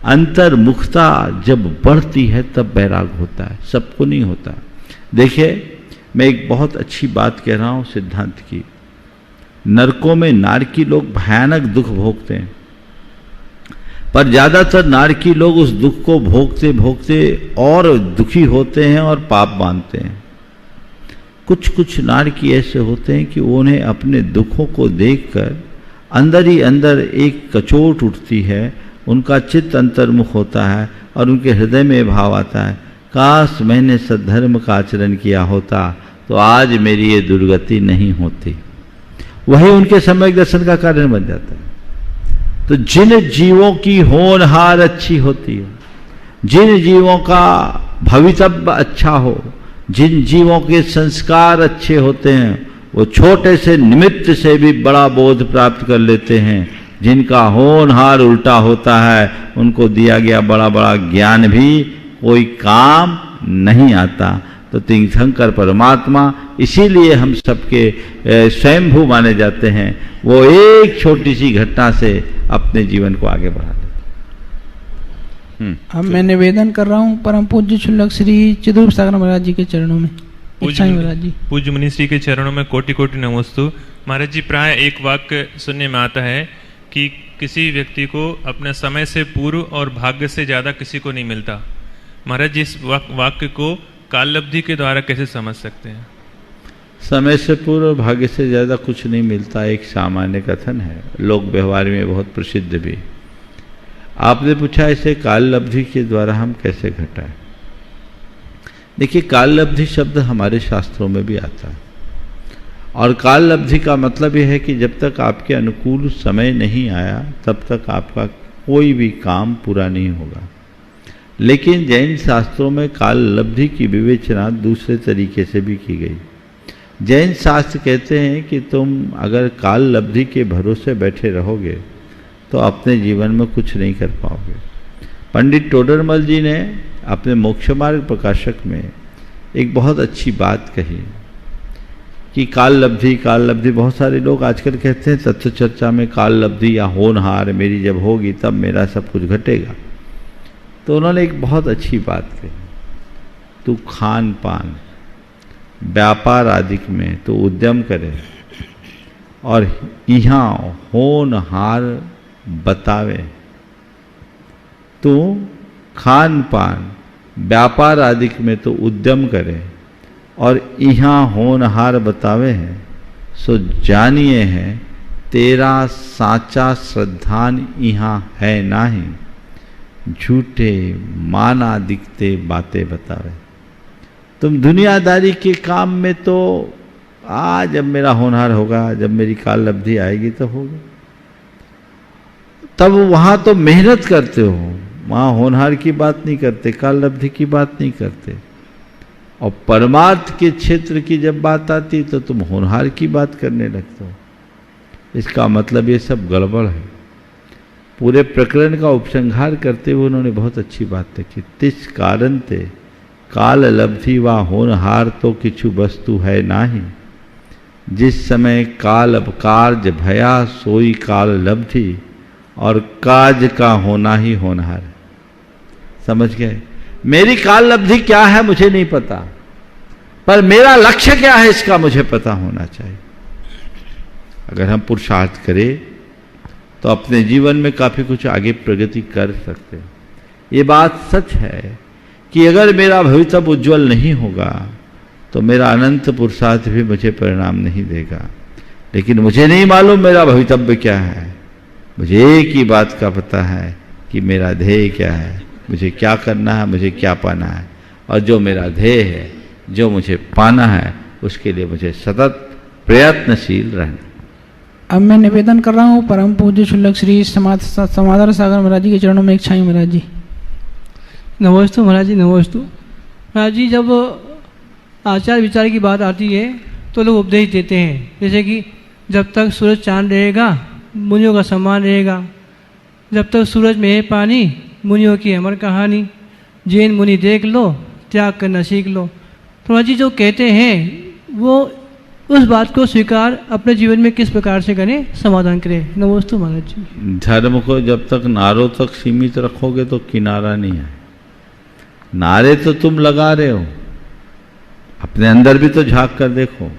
अंतर्मुखता जब बढ़ती है तब वैराग होता है, सबको नहीं होता। देखिए, मैं एक बहुत अच्छी बात कह रहा हूँ सिद्धांत की। नरकों में नारकी लोग भयानक दुख भोगते हैं, पर ज्यादातर नारकी लोग उस दुख को भोगते भोगते और दुखी होते हैं और पाप बांधते हैं। कुछ कुछ नारकी ऐसे होते हैं कि उन्हें अपने दुखों को देखकर अंदर ही अंदर एक कचोट उठती है, उनका चित्त अंतर्मुख होता है और उनके हृदय में भाव आता है, काश मैंने सद्धर्म का आचरण किया होता तो आज मेरी ये दुर्गति नहीं होती। वही उनके सम्यक दर्शन का कारण बन जाता है। तो जिन जीवों की होनहार अच्छी होती है, जिन जीवों का भवितव्य अच्छा हो, जिन जीवों के संस्कार अच्छे होते हैं, वो छोटे से निमित्त से भी बड़ा बोध प्राप्त कर लेते हैं। जिनका होनहार उल्टा होता है उनको दिया गया बड़ा बड़ा ज्ञान भी कोई काम नहीं आता। तो तीर्थंकर परमात्मा इसीलिए हम सबके स्वयंभू माने जाते हैं। वो एक छोटी सी घटना से अपने जीवन को आगे बढ़ा देते। अब मैं निवेदन कर रहा हूँ परम पूज्य शुल्लक श्री चिद्रूप सागर महाराज जी के चरणों में। महाराज जी, पूज्य मुनि श्री के चरणों में कोटि कोटि नमोस्तु। महाराज जी, प्राय एक वाक्य सुनने में आता है कि किसी व्यक्ति को अपने समय से पूर्व और भाग्य से ज्यादा किसी को नहीं मिलता। महाराज जी, इस वाक्य को काललब्धि के द्वारा कैसे समझ सकते हैं? समय से पूर्व भाग्य से ज्यादा कुछ नहीं मिलता एक सामान्य कथन है, लोक व्यवहार में बहुत प्रसिद्ध भी। आपने पूछा इसे काललब्धि के द्वारा हम कैसे घटाएं। देखिए, काललब्धि शब्द हमारे शास्त्रों में भी आता है और काललब्धि का मतलब यह है कि जब तक आपके अनुकूल समय नहीं आया तब तक आपका कोई भी काम पूरा नहीं होगा। लेकिन जैन शास्त्रों में काललब्धि की विवेचना दूसरे तरीके से भी की गई। जैन शास्त्र कहते हैं कि तुम अगर काललब्धि के भरोसे बैठे रहोगे तो अपने जीवन में कुछ नहीं कर पाओगे। पंडित टोडरमल जी ने अपने मोक्षमार्ग प्रकाशक में एक बहुत अच्छी बात कही कि काललब्धि बहुत सारे लोग आजकल कहते हैं तत्व चर्चा में काललब्धि या होनहार मेरी जब होगी तब मेरा सब कुछ घटेगा। तो उन्होंने एक बहुत अच्छी बात कही, तू खान पान व्यापार आदि में तो उद्यम करे और यहाँ होनहार बतावे। तू खान पान व्यापार आदि में तो उद्यम करे और यहाँ होनहार बतावे हैं, सो जानिए है तेरा साचा श्रद्धान यहाँ है नाही, झूठे माना दिखते बातें बतावे। तुम दुनियादारी के काम में तो जब मेरा होनहार होगा, जब मेरी काललब्धि आएगी तो होगा, तब वहां तो मेहनत करते हो, वहां होनहार की बात नहीं करते, काललब्धि की बात नहीं करते। और परमार्थ के क्षेत्र की जब बात आती तो तुम होनहार की बात करने लगते हो। इसका मतलब ये सब गड़बड़ है। पूरे प्रकरण का उपसंहार करते हुए उन्होंने बहुत अच्छी बात लिखी, तिस कारण ते काललब्धि व होनहार तो किछु वस्तु है नाही, जिस समय काल कार्य भया सोई काललब्धि, और काज का होना ही होनहार। समझ गए? मेरी काललब्धि क्या है मुझे नहीं पता, पर मेरा लक्ष्य क्या है इसका मुझे पता होना चाहिए। अगर हम पुरुषार्थ करें तो अपने जीवन में काफी कुछ आगे प्रगति कर सकते हैं। ये बात सच है कि अगर मेरा भविष्य उज्जवल नहीं होगा तो मेरा अनंत पुरुषार्थ भी मुझे परिणाम नहीं देगा। लेकिन मुझे नहीं मालूम मेरा भवितव्य क्या है। मुझे एक ही बात का पता है कि मेरा ध्येय क्या है, मुझे क्या करना है, मुझे क्या पाना है। और जो मेरा ध्येय है, जो मुझे पाना है, उसके लिए मुझे सतत प्रयत्नशील रहना। अब मैं निवेदन कर रहा हूँ परम पूज्य शुल्लक श्री समाधान सागर महाराज जी के चरणों में। इच्छाई महाराज जी। नमोस्तु महाराज जी, नमोस्तु महाराज जी। जब आचार विचार की बात आती है तो लोग उपदेश देते हैं, जैसे कि जब तक सूरज चांद रहेगा मुनियों का सम्मान रहेगा, जब तक सूरज में है पानी मुनियों की अमर कहानी, जैन मुनि देख लो त्याग करना सीख लो। तो महाराज जी जो कहते हैं वो उस बात को स्वीकार अपने जीवन में किस प्रकार से करें, समाधान करें। नमोस्तु महाराज जी। धर्म को जब तक नारों तक सीमित रखोगे तो किनारा नहीं है। नारे तो तुम लगा रहे हो, अपने अंदर भी तो झांक कर देखो।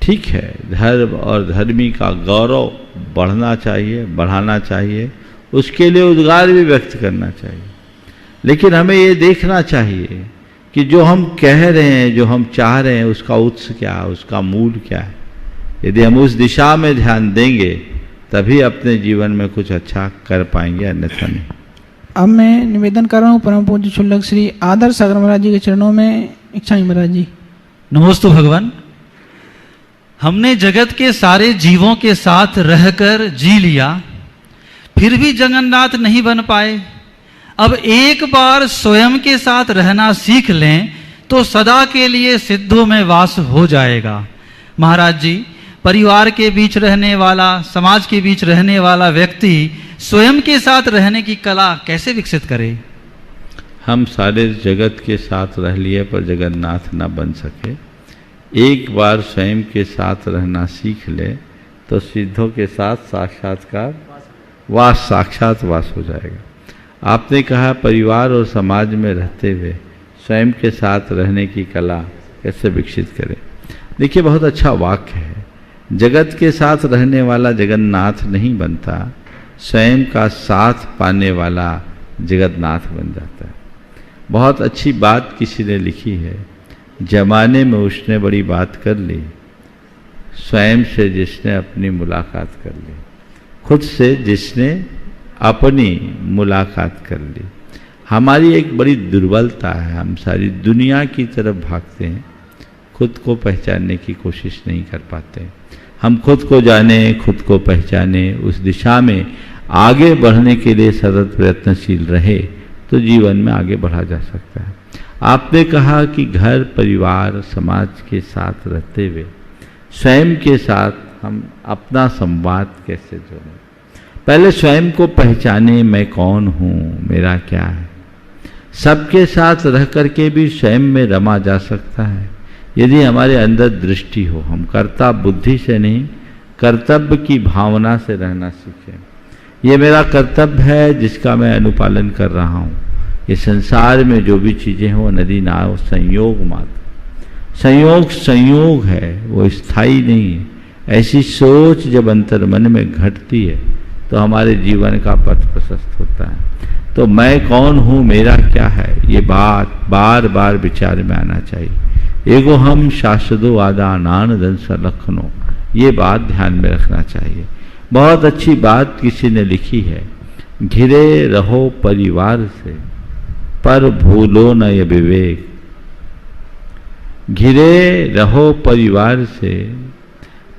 ठीक है, धर्म और धर्मी का गौरव बढ़ना चाहिए, बढ़ाना चाहिए, उसके लिए उद्गार भी व्यक्त करना चाहिए। लेकिन हमें ये देखना चाहिए कि जो हम कह रहे हैं, जो हम चाह रहे हैं, उसका उत्स क्या है, उसका मूल क्या है। यदि हम उस दिशा में ध्यान देंगे तभी अपने जीवन में कुछ अच्छा कर पाएंगे, अन्यथा नहीं। अब मैं निवेदन कर रहा हूँ परम पूज्य शुल्लक श्री आदर्श सागर महाराज जी के चरणों में। इच्छाई महाराज जी। नमोस्तु भगवान। हमने जगत के सारे जीवों के साथ रहकर जी लिया, फिर भी जगन्नाथ नहीं बन पाए। अब एक बार स्वयं के साथ रहना सीख लें तो सदा के लिए सिद्धों में वास हो जाएगा। महाराज जी, परिवार के बीच रहने वाला, समाज के बीच रहने वाला व्यक्ति स्वयं के साथ रहने की कला कैसे विकसित करे? हम सारे जगत के साथ रह लिए पर जगन्नाथ न बन सके। एक बार स्वयं के साथ रहना सीख ले तो सिद्धों के साथ साक्षात्कार वास, साक्षात वास हो जाएगा। आपने कहा परिवार और समाज में रहते हुए स्वयं के साथ रहने की कला कैसे विकसित करें। देखिए, बहुत अच्छा वाक्य है। जगत के साथ रहने वाला जगन्नाथ नहीं बनता, स्वयं का साथ पाने वाला जगन्नाथ बन जाता है। बहुत अच्छी बात किसी ने लिखी है, जमाने में उसने बड़ी बात कर ली, स्वयं से जिसने अपनी मुलाकात कर ली, खुद से जिसने अपनी मुलाकात कर ली। हमारी एक बड़ी दुर्बलता है, हम सारी दुनिया की तरफ भागते हैं, खुद को पहचानने की कोशिश नहीं कर पाते। हम खुद को जाने, खुद को पहचाने, उस दिशा में आगे बढ़ने के लिए सतत प्रयत्नशील रहे तो जीवन में आगे बढ़ा जा सकता है। आपने कहा कि घर, परिवार, समाज के साथ रहते हुए स्वयं के साथ हम अपना संवाद कैसे जोड़ें। पहले स्वयं को पहचाने, मैं कौन हूँ, मेरा क्या है। सबके साथ रह करके भी स्वयं में रमा जा सकता है यदि हमारे अंदर दृष्टि हो। हम कर्ता बुद्धि से नहीं, कर्तव्य की भावना से रहना सीखें। ये मेरा कर्तव्य है जिसका मैं अनुपालन कर रहा हूँ। ये संसार में जो भी चीज़ें हो, नदी नाव संयोग मात्र, संयोग संयोग है, वो स्थायी नहीं है। ऐसी सोच जब अंतर मन में घटती है तो हमारे जीवन का पथ प्रशस्त होता है। तो मैं कौन हूँ, मेरा क्या है, ये बात बार बार विचार में आना चाहिए। एगो हम शाश्वतो आदानान दंस लखनो, ये बात ध्यान में रखना चाहिए। बहुत अच्छी बात किसी ने लिखी है, घिरे रहो परिवार से पर भूलो न ये विवेक। घिरे रहो परिवार से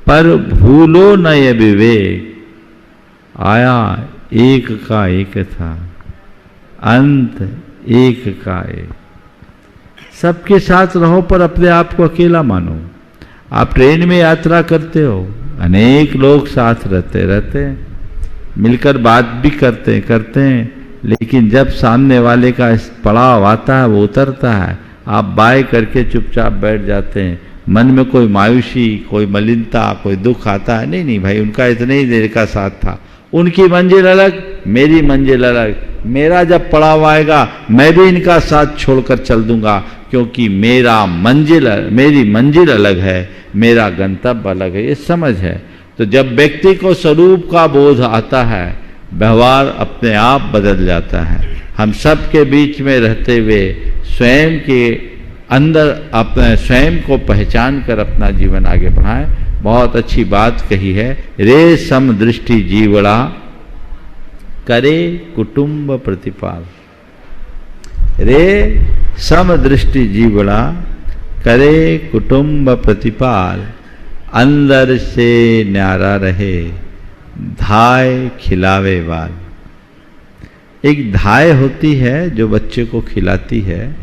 पर भूलो न ये विवेक। आया एक का एक था, अंत एक का एक। सबके साथ रहो पर अपने आप को अकेला मानो। आप ट्रेन में यात्रा करते हो, अनेक लोग साथ रहते हैं, मिलकर बात भी करते हैं, लेकिन जब सामने वाले का पड़ाव आता है, वो उतरता है, आप बाय करके चुपचाप बैठ जाते हैं। मन में कोई मायूसी, कोई मलिनता, कोई दुख आता है, नहीं भाई, उनका इतने ही देर का साथ था, उनकी मंजिल अलग, मेरी मंजिल अलग। मेरा जब पड़ाव आएगा मैं भी इनका साथ छोड़कर चल दूंगा, क्योंकि मेरी मंजिल अलग है, मेरा गंतव्य अलग है। ये समझ है। तो जब व्यक्ति को स्वरूप का बोध आता है, व्यवहार अपने आप बदल जाता है। हम सब के बीच में रहते हुए स्वयं के अंदर अपने स्वयं को पहचान कर अपना जीवन आगे बढ़ाएं। बहुत अच्छी बात कही है, रे समदृष्टि जीवड़ा करे कुटुंब प्रतिपाल। रे समदृष्टि जीवड़ा करे कुटुंब प्रतिपाल। अंदर से न्यारा रहे धाय खिलावे वाल। एक धाय होती है जो बच्चे को खिलाती है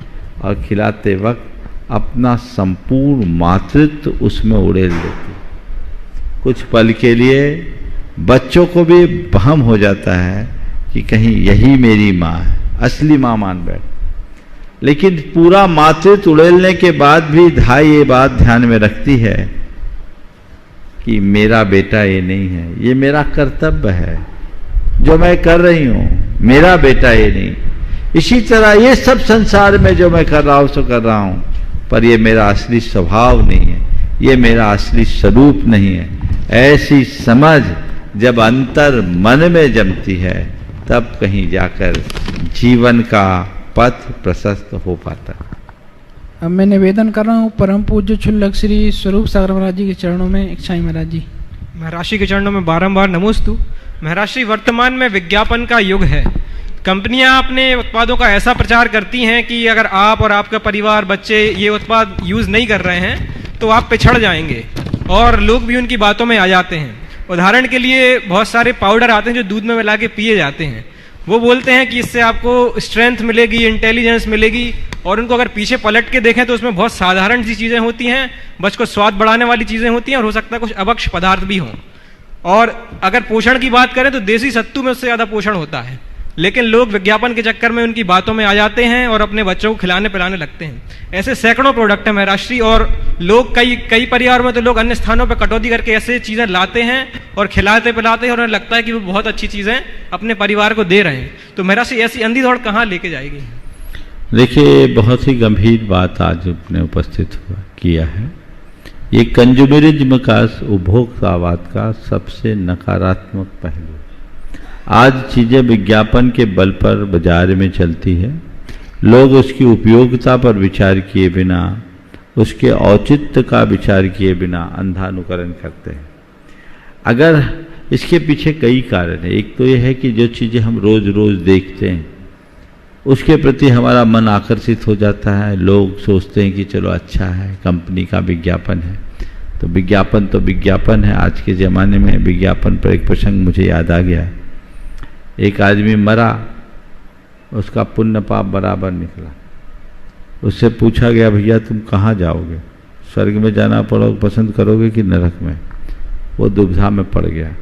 और खिलाते वक्त अपना संपूर्ण मातृत्व उसमें उड़ेल देती। कुछ पल के लिए बच्चों को भी भ्रम हो जाता है कि कहीं यही मेरी माँ है, असली माँ मान बैठ। लेकिन पूरा मातृत्व उड़ेलने के बाद भी धाय ये बात ध्यान में रखती है कि मेरा बेटा ये नहीं है, ये मेरा कर्तव्य है जो मैं कर रही हूँ, मेरा बेटा ये नहीं। इसी तरह ये सब संसार में जो मैं कर रहा हूँ सो कर रहा हूँ, पर ये मेरा असली स्वभाव नहीं है, ये मेरा असली स्वरूप नहीं है। ऐसी समझ जब अंतर मन में जमती है तब कहीं जाकर जीवन का पथ प्रशस्त हो पाता है। अब मैं निवेदन कर रहा हूँ परम पूज्य क्षुल्लक श्री स्वरूप सागर महाराज जी के चरणों में। इच्छाई महाराज जी। महाराज के चरणों में बारंबार नमोस्तु। महाराज श्री, वर्तमान में विज्ञापन का युग है। कंपनियां अपने उत्पादों का ऐसा प्रचार करती हैं कि अगर आप और आपका परिवार, बच्चे ये उत्पाद यूज़ नहीं कर रहे हैं तो आप पिछड़ जाएंगे, और लोग भी उनकी बातों में आ जाते हैं। उदाहरण के लिए बहुत सारे पाउडर आते हैं जो दूध में मिला के पिए जाते हैं। वो बोलते हैं कि इससे आपको स्ट्रेंथ मिलेगी, इंटेलिजेंस मिलेगी, और उनको अगर पीछे पलट के देखें तो उसमें बहुत साधारण सी चीज़ें होती हैं, बस कुछ स्वाद बढ़ाने वाली चीज़ें होती हैं और हो सकता है कुछ अभक्ष पदार्थ भी हों। और अगर पोषण की बात करें तो देसी सत्तू में उससे ज़्यादा पोषण होता है, लेकिन लोग विज्ञापन के चक्कर में उनकी बातों में आ जाते हैं और अपने बच्चों को खिलाने पिलाने लगते हैं। ऐसे सैकड़ों प्रोडक्ट हैं महाराष्ट्री, और लोग कई परिवार में तो लोग अन्य स्थानों पर कटौती करके ऐसे चीज़ें लाते हैं और खिलाते पिलाते हैं और उन्हें लगता है कि वो बहुत अच्छी चीज़ें अपने परिवार को दे रहे हैं। तो महाराष्ट्री ऐसी अंधी दौड़ कहाँ लेके जाएगी? देखिए, बहुत ही गंभीर बात आज अपने उपस्थित किया है। ये कंज्यूमरिज्म का, उपभोक्तावाद का सबसे नकारात्मक पहलू। आज चीज़ें विज्ञापन के बल पर बाजार में चलती है, लोग उसकी उपयोगिता पर विचार किए बिना, उसके औचित्य का विचार किए बिना अंधानुकरण करते हैं। अगर इसके पीछे कई कारण हैं। एक तो यह है कि जो चीज़ें हम रोज़ रोज़ देखते हैं उसके प्रति हमारा मन आकर्षित हो जाता है। लोग सोचते हैं कि चलो अच्छा है, कंपनी का विज्ञापन है, तो विज्ञापन है। आज के ज़माने में विज्ञापन पर एक प्रसंग मुझे याद आ गया। एक आदमी मरा, उसका पुण्य पाप बराबर निकला। उससे पूछा गया, भैया तुम कहाँ जाओगे, स्वर्ग में जाना पसंद करोगे कि नरक में? वो दुविधा में पड़ गया।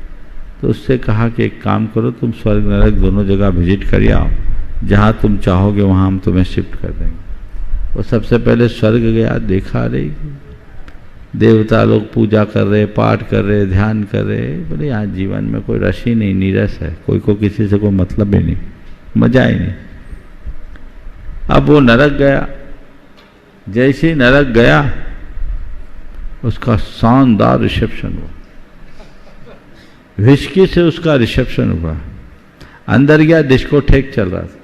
तो उससे कहा कि एक काम करो, तुम स्वर्ग नरक दोनों जगह विजिट कर आओ, जहाँ तुम चाहोगे वहाँ हम तुम्हें शिफ्ट कर देंगे। वो सबसे पहले स्वर्ग गया, देखा रही देवता लोग पूजा कर रहे, पाठ कर रहे, ध्यान कर रहे। बोले यहाँ जीवन में कोई रस ही नहीं, नीरस है, कोई को किसी से कोई मतलब ही नहीं, मजा ही नहीं। अब वो नरक गया। जैसे ही नरक गया, उसका शानदार रिसेप्शन हुआ, विस्की से उसका रिसेप्शन हुआ। अंदर गया, डिस्कोथेक चल रहा था।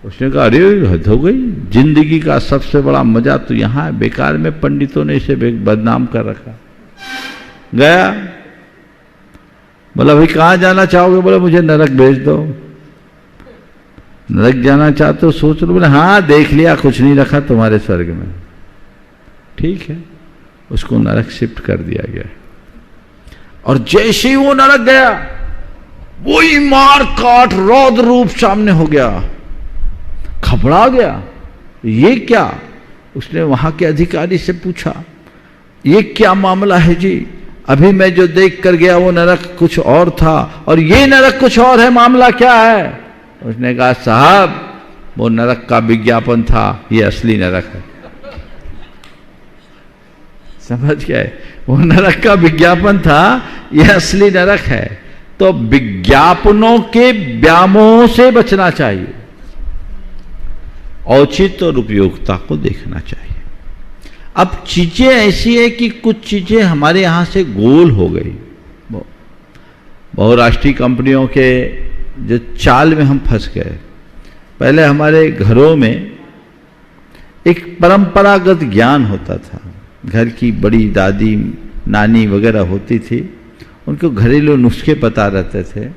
उसने कहा, अरे हद हो गई, जिंदगी का सबसे बड़ा मजा तो यहाँ है, बेकार में पंडितों ने इसे बदनाम कर रखा। गया, बोला भाई कहाँ जाना चाहोगे? बोला मुझे नरक भेज दो। नरक जाना चाहते हो? सोच लो। बोले हाँ, देख लिया, कुछ नहीं रखा तुम्हारे स्वर्ग में। ठीक है, उसको नरक शिफ्ट कर दिया गया। और जैसे ही वो नरक गया, वही मार काट रौद्र रूप सामने हो गया। घबरा गया, ये क्या? उसने वहां के अधिकारी से पूछा, ये क्या मामला है जी? अभी मैं जो देख कर गया वो नरक कुछ और था और ये नरक कुछ और है, मामला क्या है? उसने कहा, साहब वो नरक का विज्ञापन था, ये असली नरक है। समझ गए? वो नरक का विज्ञापन था, ये असली नरक है। तो विज्ञापनों के व्यामोह से बचना चाहिए, औचित्य और उपयोगिता को देखना चाहिए। अब चीजें ऐसी है कि कुछ चीजें हमारे यहां से गोल हो गई। बहुराष्ट्रीय कंपनियों के जो चाल में हम फंस गए। पहले हमारे घरों में एक परंपरागत ज्ञान होता था। घर की बड़ी दादी नानी वगैरह होती थी, उनको घरेलू नुस्खे पता रहते थे।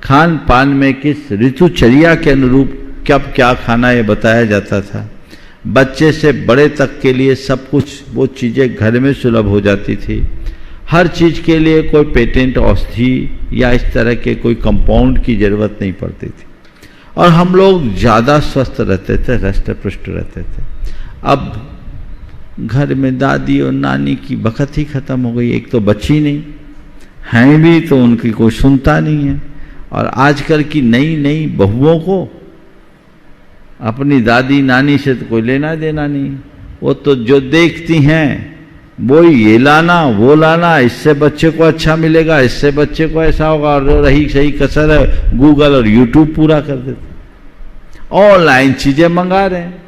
खान पान में किस ऋतुचर्या के अनुरूप कब क्या खाना ये बताया जाता था। बच्चे से बड़े तक के लिए सब कुछ वो चीज़ें घर में सुलभ हो जाती थी। हर चीज़ के लिए कोई पेटेंट औषधि या इस तरह के कोई कंपाउंड की ज़रूरत नहीं पड़ती थी और हम लोग ज़्यादा स्वस्थ रहते थे, हृष्ट पुष्ट रहते थे। अब घर में दादी और नानी की बखत ही खत्म हो गई। एक तो बच्ची नहीं हैं भी तो उनकी कोई सुनता नहीं है। और आजकल की नई नई बहुओं को अपनी दादी नानी से तो कोई लेना देना नहीं। वो तो जो देखती हैं वो ये लाना वो लाना, इससे बच्चे को अच्छा मिलेगा, इससे बच्चे को ऐसा होगा, और रही सही कसर है गूगल और यूट्यूब पूरा कर देते। ऑनलाइन चीजें मंगा रहे हैं।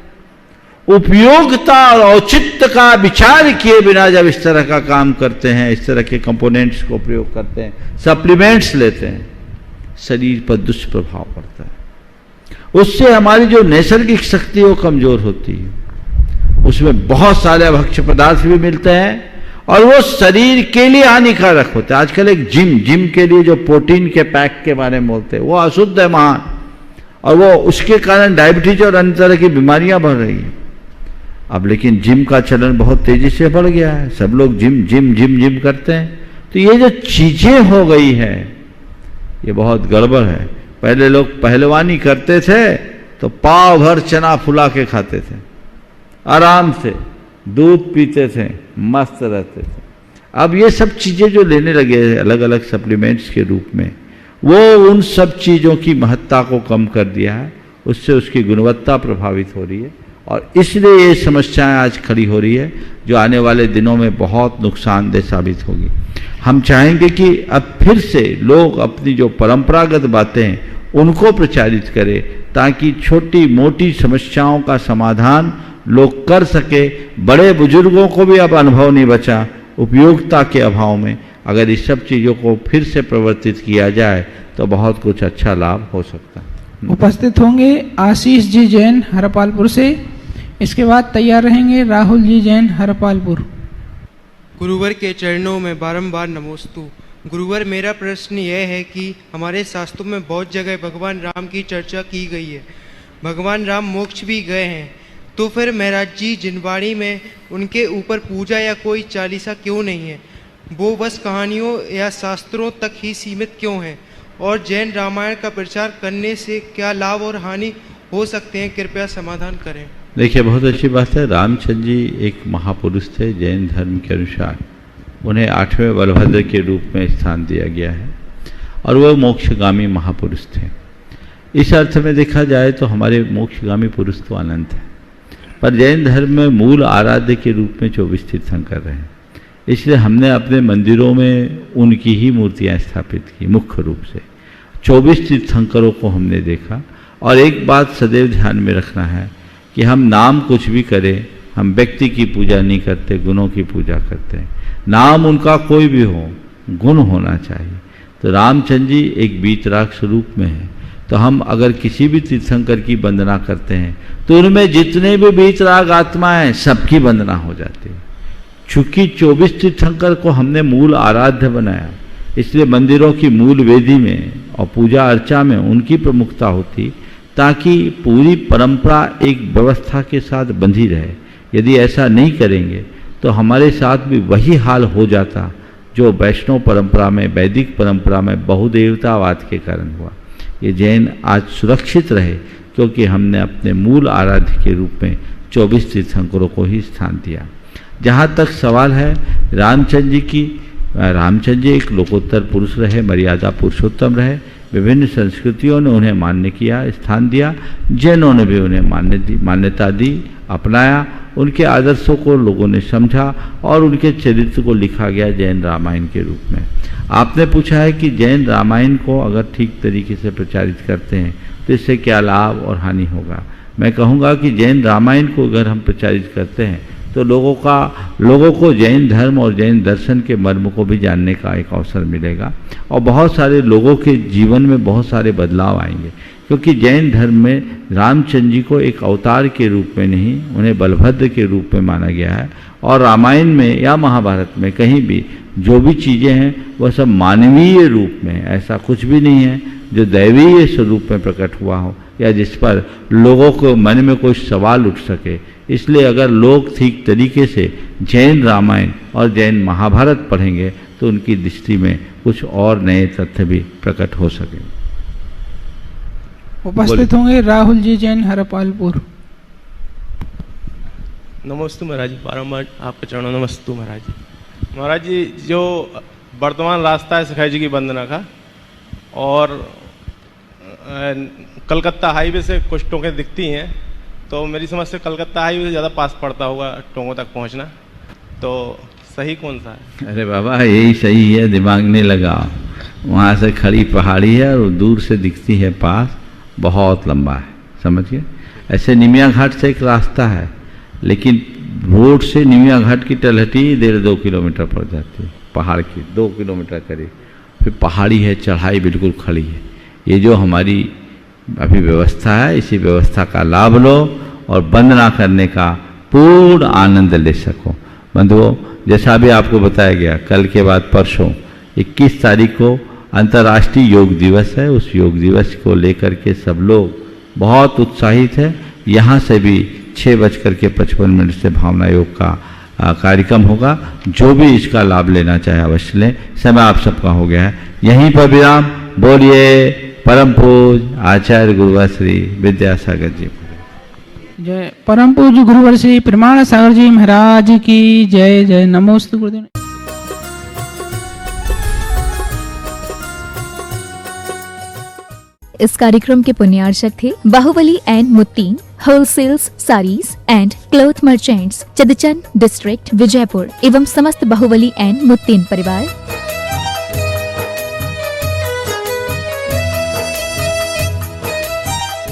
उपयोगिता और औचित्य का विचार किए बिना जब इस तरह का काम करते हैं, इस तरह के कंपोनेंट्स को प्रयोग करते हैं, सप्लीमेंट्स लेते हैं, शरीर पर दुष्प्रभाव पड़ता है। उससे हमारी जो नैसर्गिक शक्ति वो कमजोर होती है। उसमें बहुत सारे भक्ष्य पदार्थ भी मिलते हैं और वो शरीर के लिए हानिकारक होते हैं। आजकल एक जिम के लिए जो प्रोटीन के पैक के बारे में बोलते हैं, वो अशुद्ध है महान, और वो उसके कारण डायबिटीज और अन्य तरह की बीमारियां बढ़ रही हैं। अब लेकिन जिम का चलन बहुत तेजी से बढ़ गया है, सब लोग जिम करते हैं। तो ये जो चीजें हो गई है ये बहुत गड़बड़ है। पहले लोग पहलवानी करते थे तो पाव भर चना फुला के खाते थे, आराम से दूध पीते थे, मस्त रहते थे। अब ये सब चीज़ें जो लेने लगे अलग अलग सप्लीमेंट्स के रूप में, वो उन सब चीज़ों की महत्ता को कम कर दिया है, उससे उसकी गुणवत्ता प्रभावित हो रही है और इसलिए ये समस्याएं आज खड़ी हो रही है जो आने वाले दिनों में बहुत नुकसानदेह साबित होगी। हम चाहेंगे कि अब फिर से लोग अपनी जो परंपरागत बातें हैं उनको प्रचारित करें ताकि छोटी मोटी समस्याओं का समाधान लोग कर सके। बड़े बुजुर्गों को भी अब अनुभव नहीं बचा उपयोगिता के अभाव में। अगर इस सब चीज़ों को फिर से प्रवर्तित किया जाए तो बहुत कुछ अच्छा लाभ हो सकता है। उपस्थित होंगे आशीष जी जैन हरपालपुर से, इसके बाद तैयार रहेंगे राहुल जी जैन हरपालपुर। गुरुवर के चरणों में बारंबार नमोस्तु। गुरुवर, मेरा प्रश्न यह है कि हमारे शास्त्रों में बहुत जगह भगवान राम की चर्चा की गई है, भगवान राम मोक्ष भी गए हैं, तो फिर महाराज जी जिनवाणी में उनके ऊपर पूजा या कोई चालीसा क्यों नहीं है? वो बस कहानियों या शास्त्रों तक ही सीमित क्यों है? और जैन रामायण का प्रचार करने से क्या लाभ और हानि हो सकते हैं? कृपया समाधान करें। देखिए, बहुत अच्छी बात है। रामचंद्र जी एक महापुरुष थे जैन धर्म के अनुसार। उन्हें 8वें बलभद्र के रूप में स्थान दिया गया है और वह मोक्षगामी महापुरुष थे। इस अर्थ में देखा जाए तो हमारे मोक्षगामी पुरुष तो अनंत है, पर जैन धर्म में मूल आराध्य के रूप में 24 तीर्थंकर रहे हैं। इसलिए हमने अपने मंदिरों में उनकी ही मूर्तियां स्थापित की। मुख्य रूप से 24 तीर्थंकरों को हमने देखा। और एक बात सदैव ध्यान में रखना है कि हम नाम कुछ भी करें, हम व्यक्ति की पूजा नहीं करते, गुणों की पूजा करते हैं। नाम उनका कोई भी हो, गुण होना चाहिए। तो रामचंद्र जी एक वीतराग स्वरूप में है, तो हम अगर किसी भी तीर्थंकर की वंदना करते हैं तो उनमें जितने भी वीतराग आत्माएं सबकी वंदना हो जाती है। चूंकि 24 तीर्थंकर को हमने मूल आराध्य बनाया, इसलिए मंदिरों की मूल वेदी में और पूजा अर्चा में उनकी प्रमुखता होती, ताकि पूरी परंपरा एक व्यवस्था के साथ बंधी रहे। यदि ऐसा नहीं करेंगे तो हमारे साथ भी वही हाल हो जाता जो वैष्णव परंपरा में, वैदिक परंपरा में बहुदेवतावाद के कारण हुआ। ये जैन आज सुरक्षित रहे क्योंकि हमने अपने मूल आराध्य के रूप में 24 तीर्थंकरों को ही स्थान दिया। जहाँ तक सवाल है रामचंद्र जी की, रामचंद्र जी एक लोकोत्तर पुरुष रहे, मर्यादा पुरुषोत्तम रहे। विभिन्न संस्कृतियों ने उन्हें मान्य किया, स्थान दिया। जैनों ने भी उन्हें मान्यता दी, अपनाया। उनके आदर्शों को लोगों ने समझा और उनके चरित्र को लिखा गया जैन रामायण के रूप में। आपने पूछा है कि जैन रामायण को अगर ठीक तरीके से प्रचारित करते हैं तो इससे क्या लाभ और हानि होगा। मैं कहूँगा कि जैन रामायण को अगर हम प्रचारित करते हैं तो लोगों को जैन धर्म और जैन दर्शन के मर्म को भी जानने का एक अवसर मिलेगा और बहुत सारे लोगों के जीवन में बहुत सारे बदलाव आएंगे। क्योंकि जैन धर्म में रामचंद्र जी को एक अवतार के रूप में नहीं, उन्हें बलभद्र के रूप में माना गया है। और रामायण में या महाभारत में कहीं भी जो भी चीज़ें हैं वह सब मानवीय रूप में, ऐसा कुछ भी नहीं है जो दैवीय स्वरूप में प्रकट हुआ हो या जिस पर लोगों को मन में कोई सवाल उठ सके। इसलिए अगर लोग ठीक तरीके से जैन रामायण और जैन महाभारत पढ़ेंगे तो उनकी दृष्टि में कुछ और नए तथ्य भी प्रकट हो सकेंगे। उपस्थित होंगे राहुल जी जैन हरपालपुर। नमस्ते महाराज जी, बारम्बार आपके चरणों नमस्ते महाराज जी। महाराज जी, जो वर्तमान रास्ता है सखाई जी की वंदना का, और कलकत्ता हाईवे से कुछ टोंके दिखती हैं, तो मेरी समझ से कलकत्ता हाईवे से ज़्यादा पास पड़ता होगा टोंकों तक पहुंचना, तो सही कौन सा है? अरे बाबा, यही सही है, दिमाग नहीं लगा। वहाँ से खड़ी पहाड़ी है और दूर से दिखती है पास, बहुत लंबा है, समझिए। ऐसे निमिया घाट से एक रास्ता है, लेकिन रोड से निमिया घाट की तलहटी 1.5-2 किलोमीटर पड़ जाती है, पहाड़ की 2 किलोमीटर करीब। फिर पहाड़ी है, चढ़ाई बिल्कुल खड़ी है। ये जो हमारी अभी व्यवस्था है, इसी व्यवस्था का लाभ लो और वंदना करने का पूर्ण आनंद ले सको। बंधुओं, जैसा भी आपको बताया गया, कल के बाद परसों 21 तारीख को अंतर्राष्ट्रीय योग दिवस है। उस योग दिवस को लेकर के सब लोग बहुत उत्साहित है। यहाँ से भी 6:55 से भावना योग का कार्यक्रम होगा। जो भी इसका लाभ लेना चाहे अवश्य लें। समय आप सबका हो गया है, यहीं पर विराम। बोलिए परम पूज आचार्य गुरुवर श्री विद्यासागर जी। जय परम पूज्य गुरुवर श्री प्रमाण सागर जी महाराज की जय। जय नमोस्तु गुरुदेव। इस कार्यक्रम के पुण्यार्चक थे Bahubali and Muttin wholesales saris and cloth merchants, Chadchan district, Vijayapur एवं समस्त बाहुबली एंड मुत्तीन परिवार।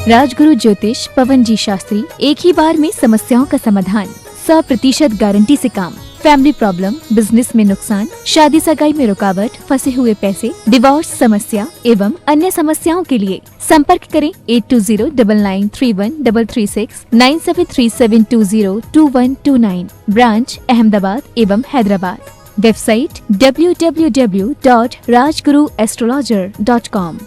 राजगुरु ज्योतिष पवन जी शास्त्री, एक ही बार में समस्याओं का समाधान, 100% गारंटी से काम, फैमिली प्रॉब्लम, बिजनेस में नुकसान, शादी सगाई में रुकावट, फंसे हुए पैसे, डिवोर्स समस्या एवं अन्य समस्याओं के लिए संपर्क करें 8209931336 9737202129। ब्रांच अहमदाबाद एवं हैदराबाद। Website www.rajguruastrologer.com।